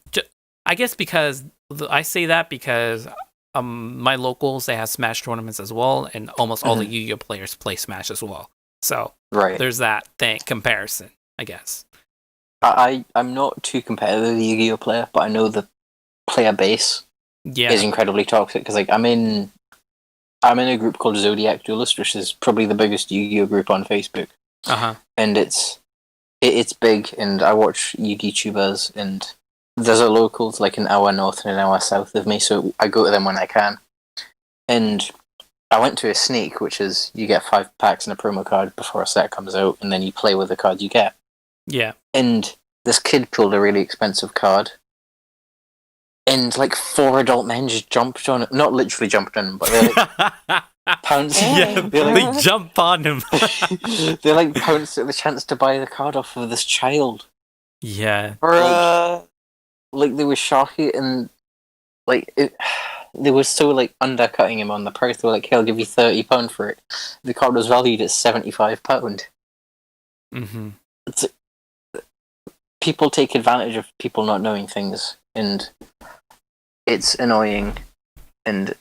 I guess because I say that because my locals, they have Smash tournaments as well, and almost all the Yu-Gi-Oh players play Smash as well. So there's that comparison, I guess. I'm not too competitive with the Yu-Gi-Oh player, but I know the player base is incredibly toxic, because like I'm in a group called Zodiac Duelist, which is probably the biggest Yu-Gi-Oh group on Facebook. And it's big, and I watch YouTubers, and there's a locals like an hour north and an hour south of me, so I go to them when I can. And I went to a sneak, which is you get 5 packs and a promo card before a set comes out, and then you play with the cards you get. Yeah. And this kid pulled a really expensive card, and like 4 adult men just jumped on it. Not literally jumped on him, but they like pounced. They jump on him. They like pounced at the chance to buy the card off of this child. Yeah. Like they were shocking, and like they were so like undercutting him on the price. They were like, "Hey, I'll give you £30 for it." The card was valued at £75. people take advantage of people not knowing things, and it's annoying and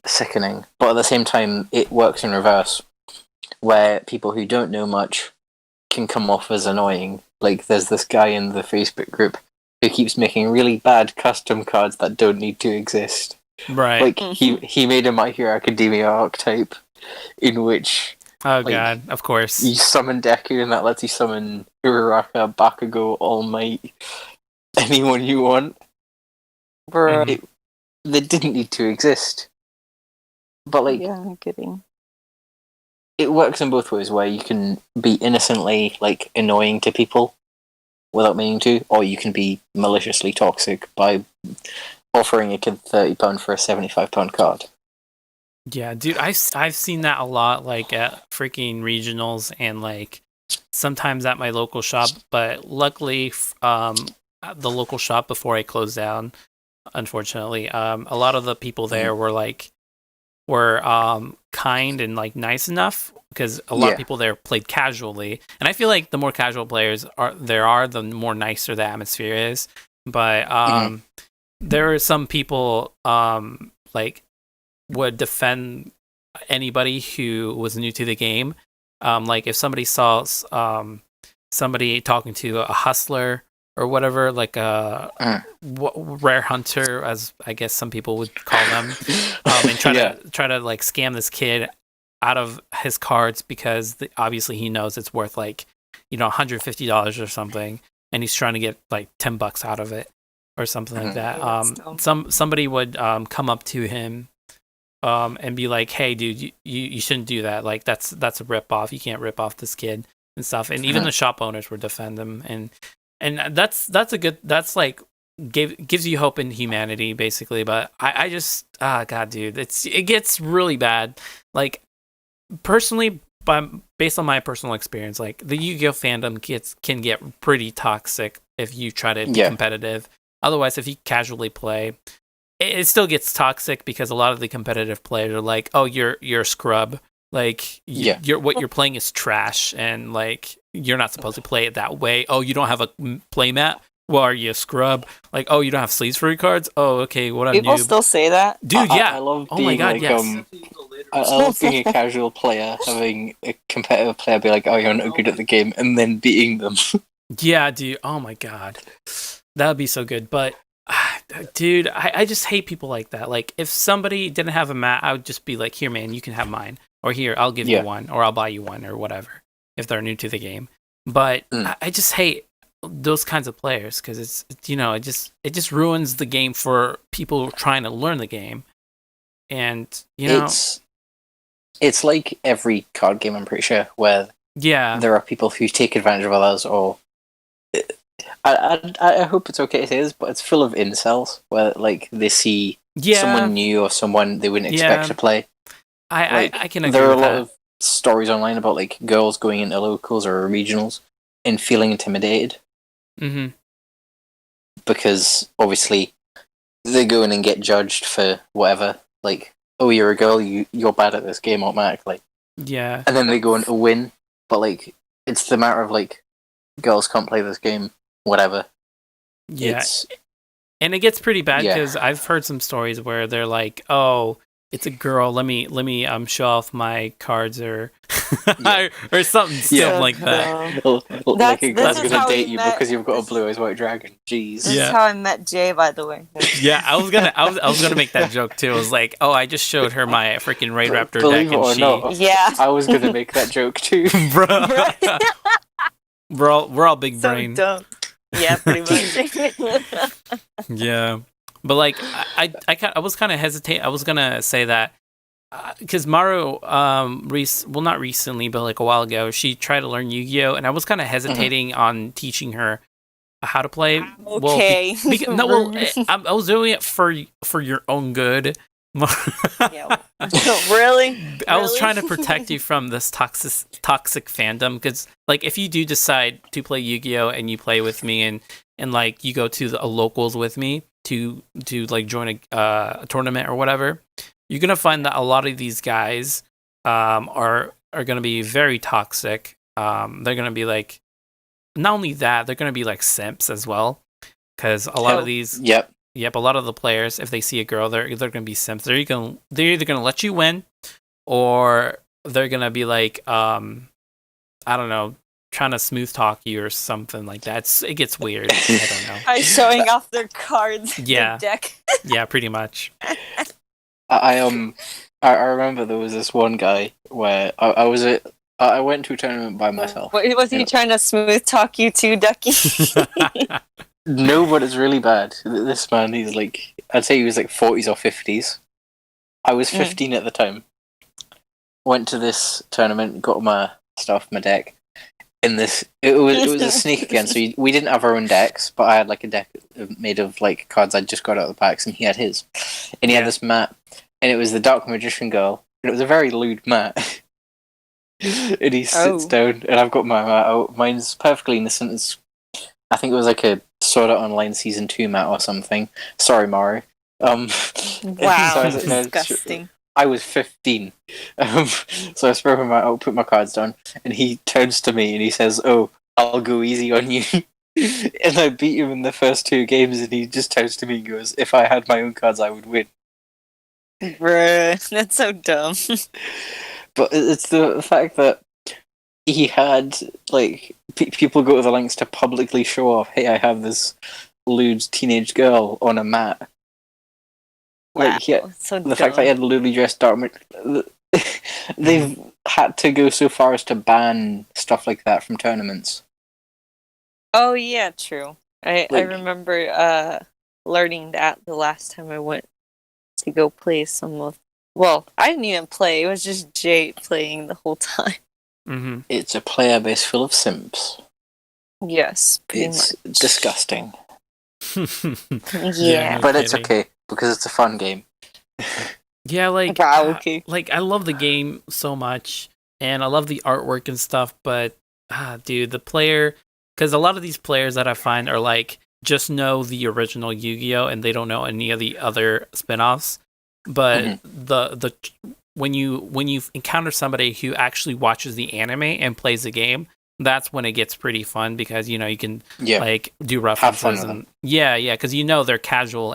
sickening. But at the same time, it works in reverse, where people who don't know much can come off as annoying. Like, there's this guy in the Facebook group who keeps making really bad custom cards that don't need to exist. Right. Like, he made a My Hero Academia archetype in which... Oh, like, God, of course. You summon Deku, and that lets you summon Uraraka, Bakugo, All Might, anyone you want. Bruh, they didn't need to exist. But, like... Yeah, I'm kidding. It works in both ways, where you can be innocently, like, annoying to people without meaning to, or you can be maliciously toxic by offering a kid £30 for a £75 card. Yeah, dude, I've seen that a lot, like, at freaking regionals and, like, sometimes at my local shop, but luckily, the local shop before I closed down, unfortunately, a lot of the people there were kind and like nice enough, because a lot of people there played casually, and I feel like the more casual players the more nicer the atmosphere is. But there are some people like would defend anybody who was new to the game. Like if somebody saw somebody talking to a hustler or whatever, like a rare hunter, as I guess some people would call them, and try to like scam this kid out of his cards, because obviously he knows it's worth like, you know, $150 or something, and he's trying to get like $10 out of it or something like that. Somebody would come up to him and be like, "Hey, dude, you shouldn't do that. Like that's a rip off. You can't rip off this kid and stuff." And even the shop owners would defend him, and that's like gives you hope in humanity, basically. But I just God, dude, it gets really bad. Like personally, based on my personal experience, like the Yu-Gi-Oh fandom can get pretty toxic if you try to be competitive. Otherwise, if you casually play, it still gets toxic, because a lot of the competitive players are like, "Oh, you're a scrub. Like what you're playing is trash, and like you're not supposed to play it that way. Oh, you don't have a play mat. Well, are you a scrub? Like, oh, you don't have sleeves for your cards? Oh, okay, what a People noob." still say that? Dude, yeah. I love oh being my God, like, yes. I love being a casual player, having a competitive player be like, "Oh, you're not good at the game," and then beating them. Yeah, dude. Oh my God. That would be so good. But, dude, I just hate people like that. Like, if somebody didn't have a mat, I would just be like, "Here, man, you can have mine." Or, "Here, I'll give you one." Or, "I'll buy you one," or whatever, if they're new to the game. But I just hate those kinds of players, because it's it just ruins the game for people trying to learn the game. And, it's like every card game, I'm pretty sure, where there are people who take advantage of others, or I hope it's okay to say this, but it's full of incels, where like they see someone new or someone they wouldn't expect to play. I can agree there are with a lot that. of stories online about like girls going into locals or regionals and feeling intimidated. Mm-hmm. Because obviously they go in and get judged for whatever. Like, "Oh, you're a girl, you're bad at this game automatically." Yeah. And then they go in to win, but like it's the matter of like, girls can't play this game, whatever. Yeah. And it gets pretty bad, because I've heard some stories where they're like, "Oh, it's a girl. Let me show off my cards," or or something stupid like that. Like a girl's gonna date you because you've got a blue-eyes white dragon. Jeez. This is how I met Jay, by the way. Yeah, I was gonna make that joke too. I was like, "Oh, I just showed her my freaking Raid Raptor Believe deck, it or and not, I was gonna make that joke too, bro." We're all big brain. So dumb. Yeah, pretty much. Yeah, but like I was kind of hesitate. I was gonna say that because Maru, not recently, but like a while ago, she tried to learn Yu-Gi-Oh, and I was kind of hesitating on teaching her how to play. Okay. I was doing it for your own good. Really? I was trying to protect you from this toxic fandom, because like if you do decide to play Yu-Gi-Oh and you play with me and like you go to the locals with me to like join a tournament or whatever, you're gonna find that a lot of these guys are gonna be very toxic. They're gonna be like not only that, they're gonna be like simps as well, because a lot of these, Yep. a lot of the players, if they see a girl, they're gonna be simps. They're either gonna let you win, or they're gonna be like, I don't know, trying to smooth talk you or something like that. It gets weird. I don't know. By showing off their cards. Yeah. The deck. Yeah, pretty much. I remember there was this one guy where I went to a tournament by myself. Was he trying to smooth talk you too, Ducky? No, but it's really bad. This man, he's like, I'd say he was like 40s or 50s. I was 15 at the time. Went to this tournament, got my stuff, my deck. In this, it was a sneak again. So we didn't have our own decks, but I had like a deck made of like cards I'd just got out of the packs, and he had his. And he had this mat, and it was the Dark Magician Girl, and it was a very lewd mat. And he sits down, and I've got my mat out. Mine's perfectly innocent. I think it was like a Sword Art Online Season 2 mat or something. Sorry, Mario. Wow, so disgusting. I was 15. So I spread my mat out, put my cards down, and he turns to me and he says, "Oh, I'll go easy on you." And I beat him in the first 2 games, and he just turns to me and goes, "If I had my own cards, I would win." Bruh, that's so dumb. But it's the fact that he had, like, people go to the lengths to publicly show off, "Hey, I have this lewd teenage girl on a mat." Wow, Like, so the fact that he had lewdly dressed they've had to go so far as to ban stuff like that from tournaments. Oh yeah, true. I remember learning that the last time I went to go play some of. Well, I didn't even play. It was just Jay playing the whole time. Mm-hmm. It's a player base full of simps. Yes, It's disgusting. Yeah, no but it's kidding. okay because it's a fun game. Yeah, like, wow, okay. like I love the game so much, and I love the artwork and stuff. But dude, the player, because a lot of these players that I find are like just know the original Yu-Gi-Oh and they don't know any of the other spin-offs. But the when you encounter somebody who actually watches the anime and plays the game, that's when it gets pretty fun, because you can like do references and because they're casual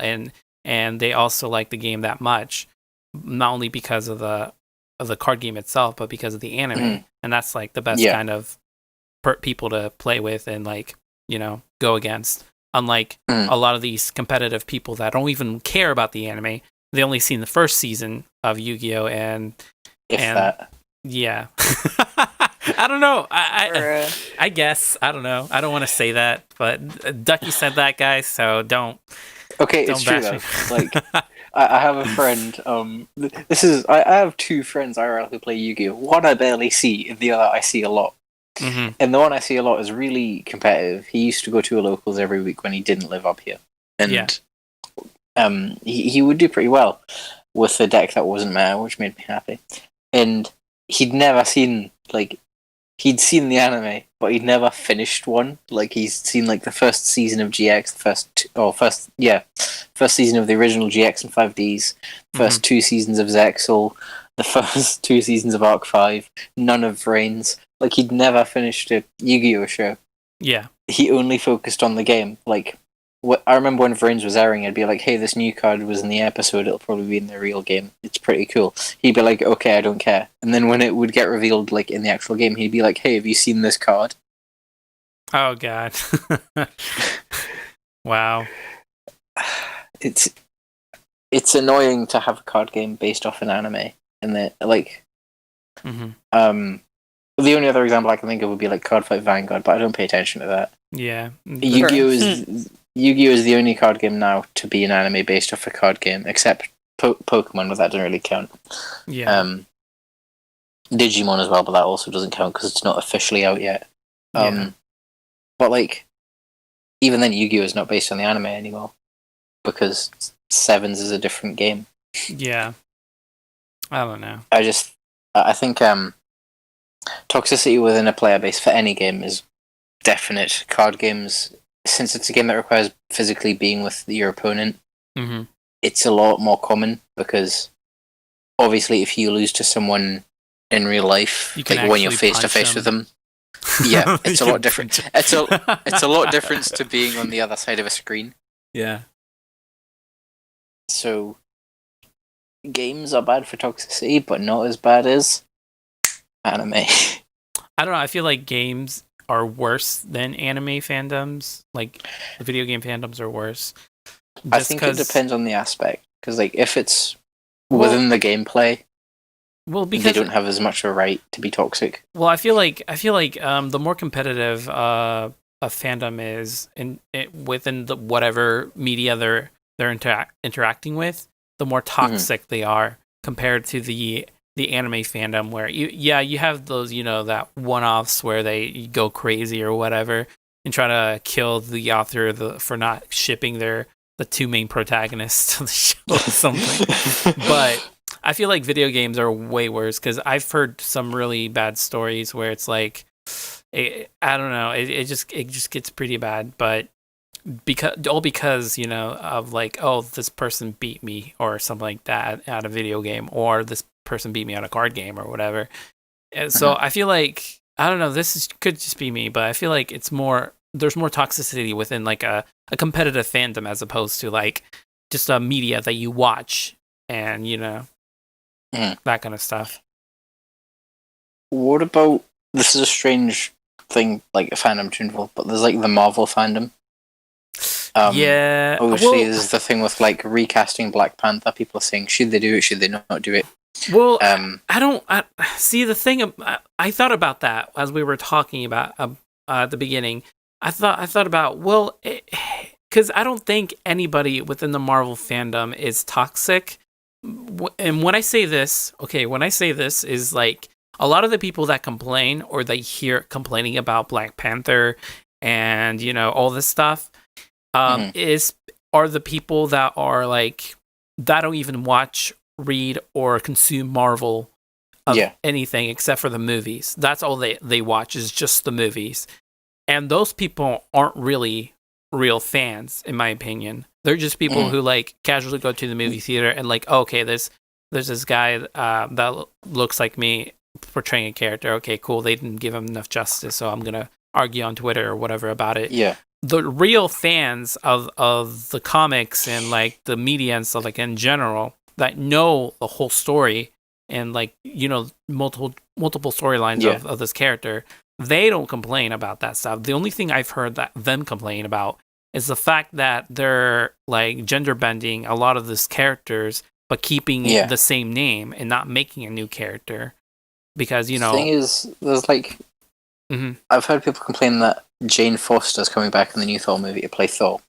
and they also like the game that much, not only because of the card game itself, but because of the anime, and that's like the best kind of people to play with and like go against. Unlike a lot of these competitive people that don't even care about the anime. They only seen the first season of Yu-Gi-Oh and that. Yeah. I don't know. I guess I don't know. I don't want to say that, but Ducky said that, guys. So don't. Okay, it's true though. Like, I have a friend. I have 2 friends IRL who play Yu-Gi-Oh. One I barely see, and the other I see a lot. Mm-hmm. And the one I see a lot is really competitive. He used to go to a locals every week when he didn't live up here, and he would do pretty well with a deck that wasn't meta, which made me happy. And he'd never seen, like, he'd seen the anime, but he'd never finished one. Like, he's seen like the first season of GX, first season of the original GX and 5Ds, first 2 seasons of Zexal, the first 2 seasons of Arc 5, none of Vrains. Like, he'd never finished a Yu-Gi-Oh show. Yeah. He only focused on the game. Like, I remember when Vrains was airing, I'd be like, "Hey, this new card was in the episode, it'll probably be in the real game. It's pretty cool." He'd be like, "Okay, I don't care." And then when it would get revealed, like, in the actual game, he'd be like, "Hey, have you seen this card?" Oh, God. Wow. It's annoying to have a card game based off an anime. And then, like... the only other example I can think of would be, like, Card Fight Vanguard, but I don't pay attention to that. Yeah. Yu-Gi-Oh is the only card game now to be an anime based off a card game, except Pokemon, but that doesn't really count. Yeah. Digimon as well, but that also doesn't count because it's not officially out yet. But like, even then, Yu-Gi-Oh is not based on the anime anymore because Sevens is a different game. Yeah. I don't know. I think toxicity within a player base for any game is definite. Card games, since it's a game that requires physically being with your opponent, it's a lot more common because obviously if you lose to someone in real life, like when you're face to face with them, Yeah, it's a lot different. It's a lot different to being on the other side of a screen. Yeah. So games are bad for toxicity, but not as bad as anime. I don't know. I feel like games are worse than anime fandoms. Like the video game fandoms are worse. I think it depends on the aspect, because like if it's within the gameplay, because they don't have as much of a right to be toxic. Well, I feel like the more competitive a fandom is within the whatever media they're interacting with, the more toxic they are compared to the anime fandom, where you have those, that one-offs where they go crazy or whatever and try to kill the author for not shipping the two main protagonists to the show or something. But I feel like video games are way worse, because I've heard some really bad stories where it's like, I don't know, it just gets pretty bad, but because of like, oh, this person beat me or something like that at a video game, or this person beat me at a card game or whatever. And so I feel like, I don't know, could just be me, but I feel like there's more toxicity within like a competitive fandom as opposed to like just a media that you watch and that kind of stuff. What about, this is a strange thing, like a fandom to involve, but there's like the Marvel fandom. Yeah. Obviously, there's the thing with like recasting Black Panther. People are saying, should they do it? Should they not do it? Well, I see the thing. I thought about that as we were talking about at the beginning. I thought about, well, because I don't think anybody within the Marvel fandom is toxic. And when I say this is like a lot of the people that complain or they hear complaining about Black Panther and all this stuff are the people that are like, that don't even watch, read, or consume Marvel of anything except for the movies. That's all they watch, is just the movies. And those people aren't really real fans, in my opinion. They're just people who like casually go to the movie theater and like, oh, okay, there's this guy that looks like me portraying a character. Okay, cool. They didn't give him enough justice, so I'm gonna argue on Twitter or whatever about it. Yeah. The real fans of the comics and like the media and stuff, like in general, that know the whole story and like multiple storylines of this character, they don't complain about that stuff. The only thing I've heard that them complain about is the fact that they're like gender bending a lot of these characters, but keeping the same name and not making a new character, because the thing is, there's like I've heard people complain that Jane Foster's coming back in the new Thor movie to play Thor.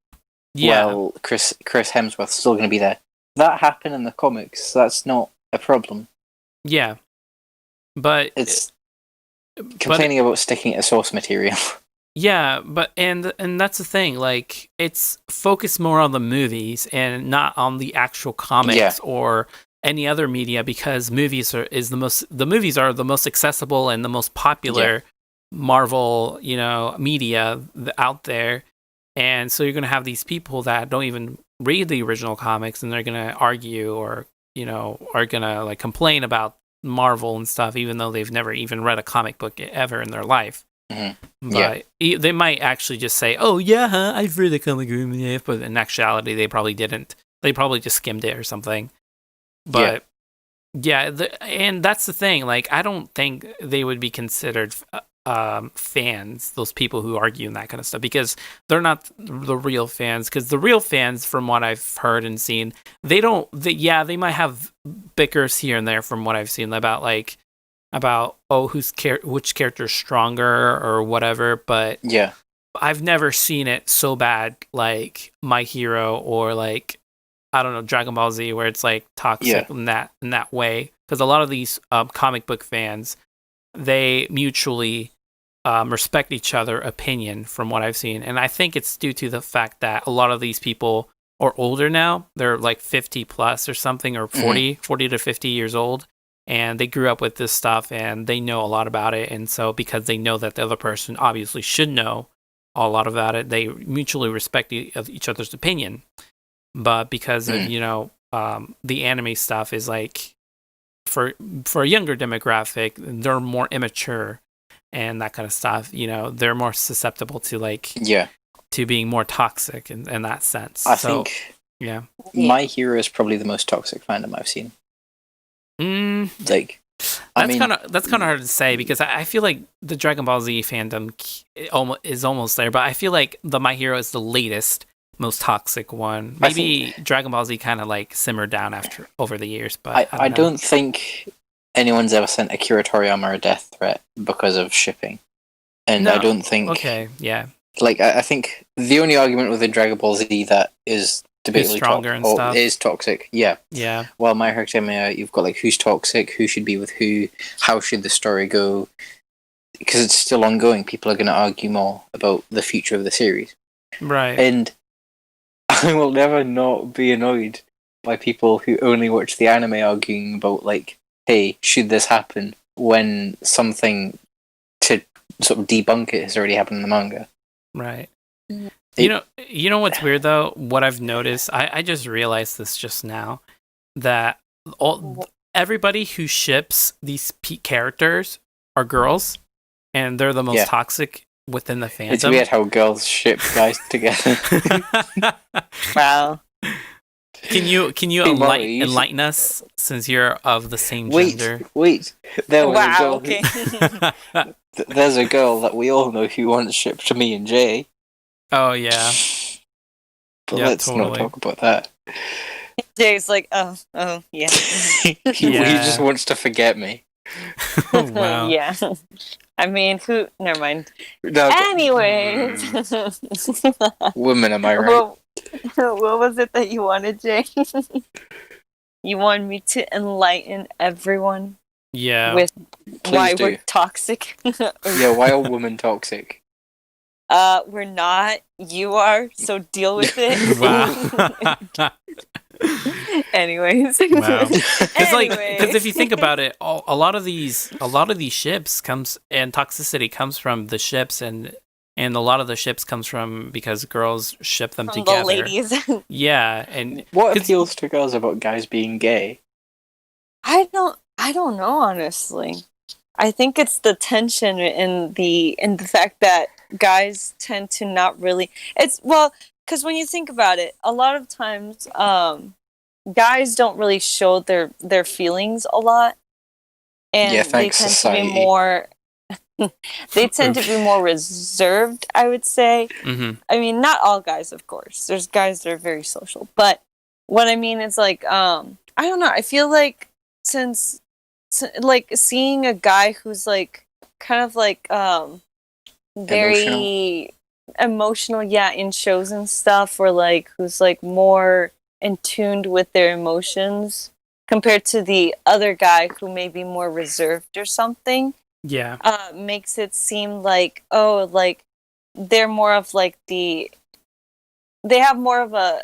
Yeah. Well, Chris Hemsworth's still going to be there. That happened in the comics, so that's not a problem. Yeah. But it's complaining about sticking to source material. Yeah, but and that's the thing, like it's focused more on the movies and not on the actual comics or any other media, because the movies are the most accessible and the most popular Marvel, media out there. And so you're going to have these people that don't even read the original comics, and they're going to argue or, are going to like complain about Marvel and stuff, even though they've never even read a comic book ever in their life. But they might actually just say, oh, yeah, I've read the comic book, but in actuality, they probably didn't. They probably just skimmed it or something. But and that's the thing. Like, I don't think they would be considered fans, those people who argue and that kind of stuff, because they're not the real fans. Because the real fans, from what I've heard and seen, they might have bickers here and there from what I've seen about which character is stronger or whatever, but I've never seen it so bad like My Hero or like, I don't know, Dragon Ball Z, where it's like toxic in that way. Because a lot of these comic book fans, they mutually respect each other's opinion, from what I've seen. And I think it's due to the fact that a lot of these people are older now. They're like 50 plus or something, or 40 to 50 years old. And they grew up with this stuff and they know a lot about it. And so because they know that the other person obviously should know a lot about it, they mutually respect each other's opinion. But because of, the anime stuff is like, for a younger demographic, they're more immature. and that kind of stuff, they're more susceptible to to being more toxic in that sense. I think yeah, My Hero is probably the most toxic fandom I've seen. That's kind of hard to say, because I feel like the Dragon Ball Z fandom is almost there, but I feel like the My Hero is the latest, most toxic one. Maybe Dragon Ball Z kind of simmered down over the years, but I don't think anyone's ever sent Akira Toriyama a death threat because of shipping, and I don't think. Okay, yeah. I think the only argument within Dragon Ball Z that is debatably stronger and stuff is toxic. Yeah. Well, My Hero Academia, you've got who's toxic, who should be with who, how should the story go, because it's still ongoing. People are going to argue more about the future of the series, right? And I will never not be annoyed by people who only watch the anime arguing about hey, should this happen, when something to sort of debunk it has already happened in the manga. Right. You know what's weird though? What I've noticed, I just realized this just now, that everybody who ships these characters are girls, and they're the most toxic within the fandom. It's weird how girls ship guys together. Wow. Can you enlighten us, since you're of the same gender? Wait. There was a girl. Okay. There's a girl that we all know who once shipped to me and Jay. Oh yeah. But let's not talk about that. Jay's like, oh yeah. He just wants to forget me. Oh, wow. Yeah. I mean, never mind. No, anyways. Women, am I right? What was it that you wanted, Jay? You wanted me to enlighten everyone? Yeah. With why we're toxic? Yeah, why are women toxic? We're not. You are, so deal with it. Wow. Anyways. Wow. Because if you think about it, a lot of these ships toxicity comes from the ships, and a lot of the ships comes from because girls ship them from together. The ladies. Yeah, and what appeals to girls about guys being gay? I don't know, honestly. I think it's the tension in the fact that guys tend to not really. Because when you think about it, a lot of times, guys don't really show their feelings a lot, and they tend society. to be more. They tend to be more reserved, I would say. Mm-hmm. I mean, not all guys, of course. There's guys that are very social, but what I mean is I don't know. I feel like since seeing a guy who's kind of very emotional, in shows and stuff, or who's more in tuned with their emotions compared to the other guy who may be more reserved or something. Yeah. Makes it seem they're more of they have more of a,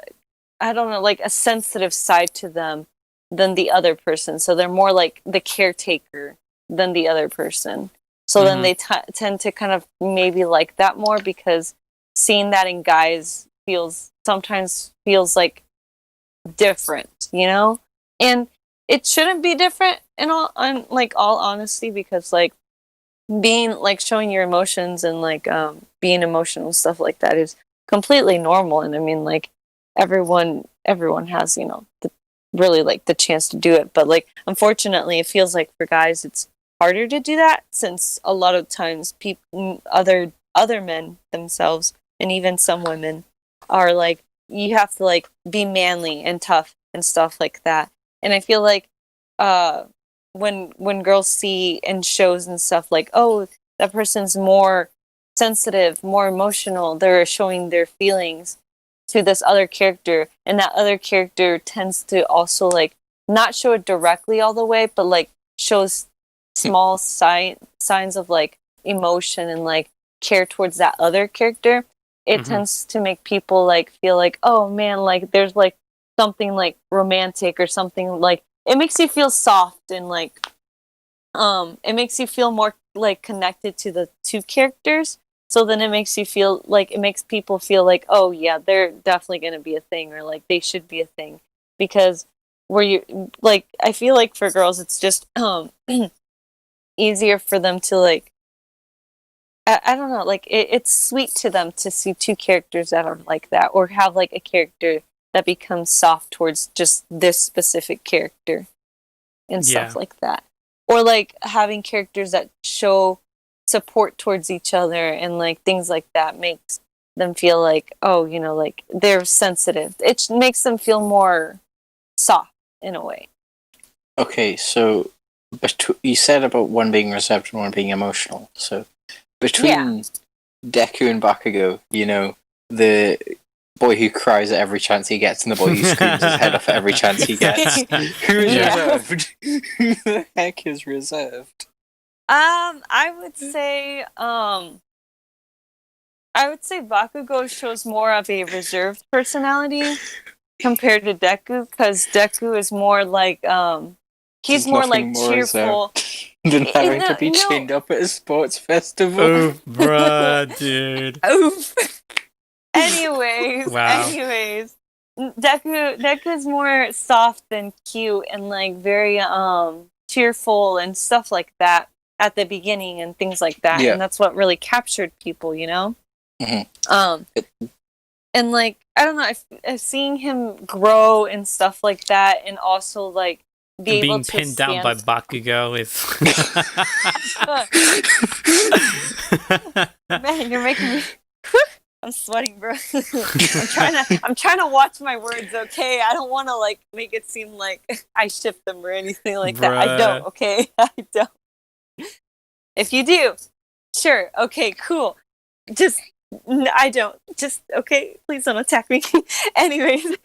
I don't know, a sensitive side to them than the other person. So they're more like the caretaker than the other person. So then they tend to kind of maybe like that more, because seeing that in guys sometimes feels different, And it shouldn't be different in all honesty, because being showing your emotions and being emotional and stuff like that is completely normal. And I mean everyone has really the chance to do it, but unfortunately it feels like for guys it's harder to do that, since a lot of times people, other men themselves, and even some women are you have to be manly and tough and stuff like that. And I feel when girls see in shows and stuff oh, that person's more sensitive, more emotional, they're showing their feelings to this other character, and that other character tends to also not show it directly all the way, but shows small signs of emotion and care towards that other character. It tends to make people feel oh man, there's something romantic or something, it makes you feel soft, and it makes you feel more connected to the two characters. So then it makes you feel it makes people feel oh yeah, they're definitely going to be a thing, or they should be a thing, because I feel for girls it's just easier for them to I don't know, like it's sweet to them to see two characters that are like that, or have like a character that becomes soft towards just this specific character and stuff like that, or like having characters that show support towards each other and like things like that makes them feel like, oh, you know, like they're sensitive. It makes them feel more soft in a way. Okay, so you said about one being reserved and one being emotional. So between Deku and Bakugo, you know, the boy who cries at every chance he gets and the boy who screams his head off at every chance he gets. Who is reserved? Who the heck is reserved? I would say Bakugo shows more of a reserved personality compared to Deku, because Deku is more like he's more like cheerful than having to be chained up at a sports festival. Oh, bruh, dude. Oof. Anyways, Deku's more soft and cute and like very cheerful and stuff like that at the beginning and things like that, and that's what really captured people, you know. Mm-hmm. And like, I don't know, if seeing him grow and stuff like that, and also like being pinned down by Bakugo is man, you're making me I'm sweating, bro. I'm trying to watch my words, okay? I don't want to like make it seem like I ship them or anything like that. I don't, okay? I don't. If you do, sure, okay, cool. I don't. Just okay, please don't attack me. Anyways,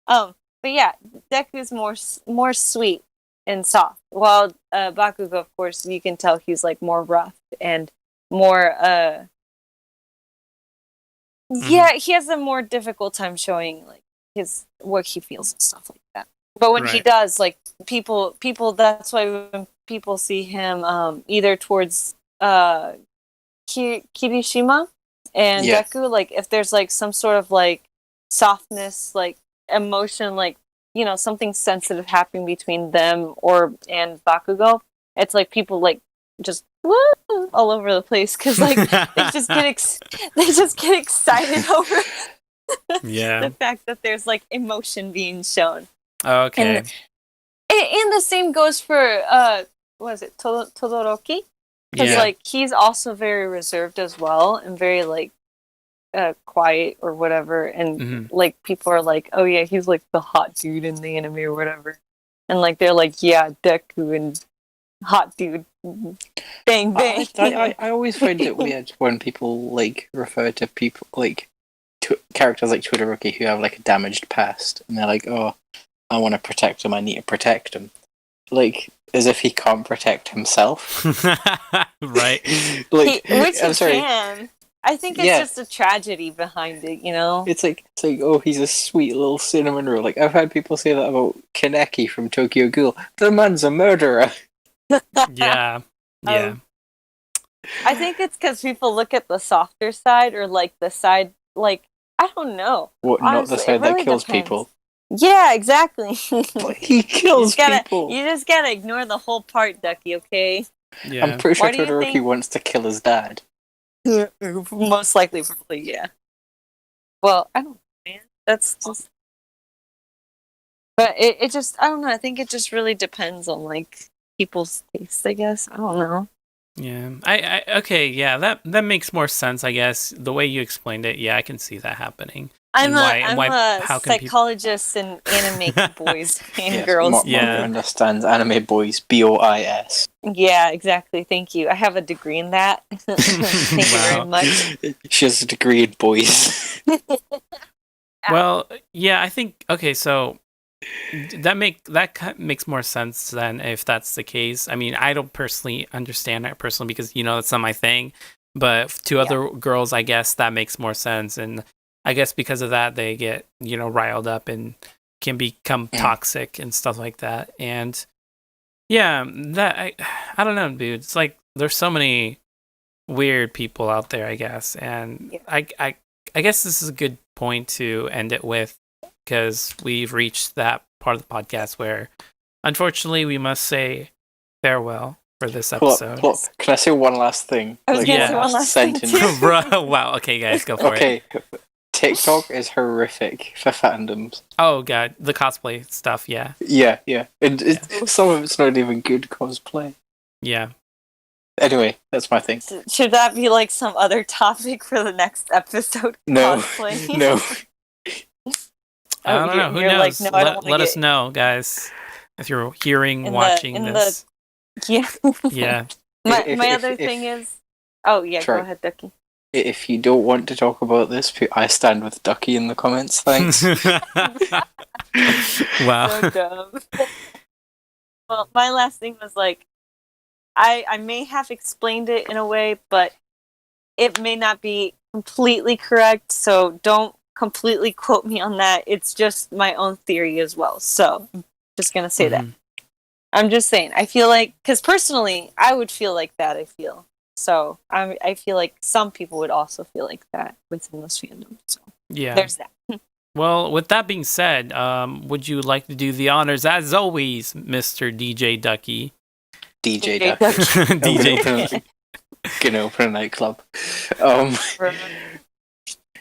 but yeah, Deku's more sweet and soft, while Bakugo, of course, you can tell he's like more rough and more yeah, he has a more difficult time showing like what he feels and stuff like that. But when he does, like people, that's why when people see him either towards Kirishima and Deku, like if there's like some sort of like softness, like emotion, like, you know, something sensitive happening between them and Bakugo, it's like people like just all over the place, because like they just get excited over the fact that there's like emotion being shown. Okay. And the same goes for what is it, Todoroki? Because like he's also very reserved as well, and very like quiet or whatever, and like people are like, oh yeah, he's like the hot dude in the anime or whatever, and like they're like, yeah, Deku and hot dude, bang bang. I always find it weird when people like refer to people like characters like Todoroki who have like a damaged past, and they're like, oh, I want to protect him, I need to protect him, like as if he can't protect himself. Right. Like, I'm sorry. Can. I think it's just a tragedy behind it, you know? It's like, oh, he's a sweet little cinnamon roll. Like, I've had people say that about Kaneki from Tokyo Ghoul. The man's a murderer. Yeah. I think it's because people look at the softer side, or like the side, like, I don't know. What, honestly, not the side that kills people? Yeah, exactly. But he kills people. You just gotta ignore the whole part, Ducky, okay? Yeah. I'm pretty sure Todoroki wants to kill his dad. Most likely, probably, yeah. Well, I don't know, man. That's just... But it just, I don't know, I think it just really depends on, like, people's taste, I guess. I don't know. Yeah. Okay, yeah, that makes more sense, I guess. The way you explained it, yeah, I can see that happening. I'm a psychologist in anime boys and girls. Mom understands anime boys, BOIS. Yeah, exactly. Thank you. I have a degree in that. Thank you very much. She has a degree in boys. Well, yeah, I think, okay, so that makes more sense than if that's the case. I mean, I don't personally understand that personally because, you know, that's not my thing. But to other girls, I guess that makes more sense. And I guess because of that, they get, you know, riled up and can become toxic and stuff like that. And yeah, I don't know, dude. It's like there's so many weird people out there, I guess. And I guess this is a good point to end it with, because we've reached that part of the podcast where, unfortunately, we must say farewell. for this Plop, episode. plop. Can I say one last thing? I was gonna say one last thing sentence. too. Bro, wow. Okay, guys, go for it. Okay, TikTok is horrific for fandoms. Oh god, the cosplay stuff. Yeah, Yeah. Some of it's not even good cosplay. yeah. Anyway, that's my thing. Should that be like some other topic for the next episode? No, Cosplay? no. I don't know. Who you're knows? like, no, I don't wanna let us get know, guys, if you're hearing, in watching this. Yeah. Yeah. My other thing is. Oh yeah, Sorry. go ahead, Ducky. If you don't want to talk about this, I stand with Ducky in the comments. Thanks. Wow. So dumb. Well, my last thing was like, I may have explained it in a way, but it may not be completely correct, so don't completely quote me on that. It's just my own theory as well. So, I'm just gonna say that. I'm just saying. I feel like, because personally, I would feel like that. I feel so. I feel like some people would also feel like that within this fandom. So Yeah. there's that. Well, with that being said, would you like to do the honors as always, Mr. DJ Ducky? DJ DJ Ducky. DJ Ducky. Gonna open a nightclub.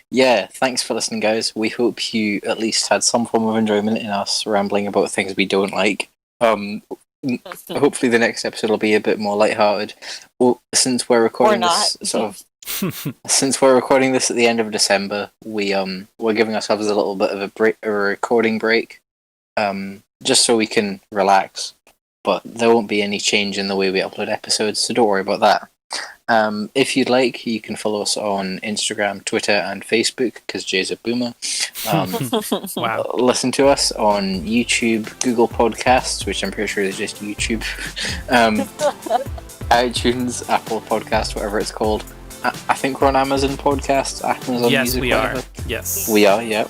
Yeah, thanks for listening, guys. We hope you at least had some form of enjoyment in us rambling about things we don't like. Hopefully the next episode will be a bit more lighthearted. Well, since we're recording this since we're recording this at the end of December, we're giving ourselves a little bit of a recording break, just so we can relax. But there won't be any change in the way we upload episodes, so don't worry about that. If you'd like, you can follow us on Instagram, Twitter, and Facebook, because Jay's a boomer. Wow. Listen to us on YouTube, Google Podcasts, which I'm pretty sure is just YouTube, iTunes, Apple Podcast, whatever it's called. I think we're on Amazon Podcasts, Amazon Yes, Music, we whatever. are. Yes. We are, yep.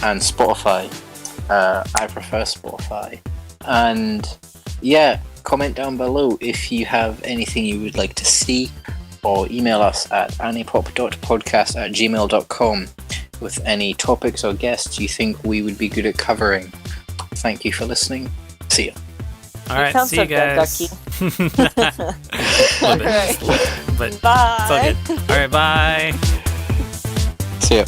And Spotify. I prefer Spotify. And yeah, comment down below if you have anything you would like to see, or email us at anipop.podcast@gmail.com with any topics or guests you think we would be good at covering. Thank you for listening. See ya. All right, see you guys. All right. But Bye. it's all good. All right, bye. See ya.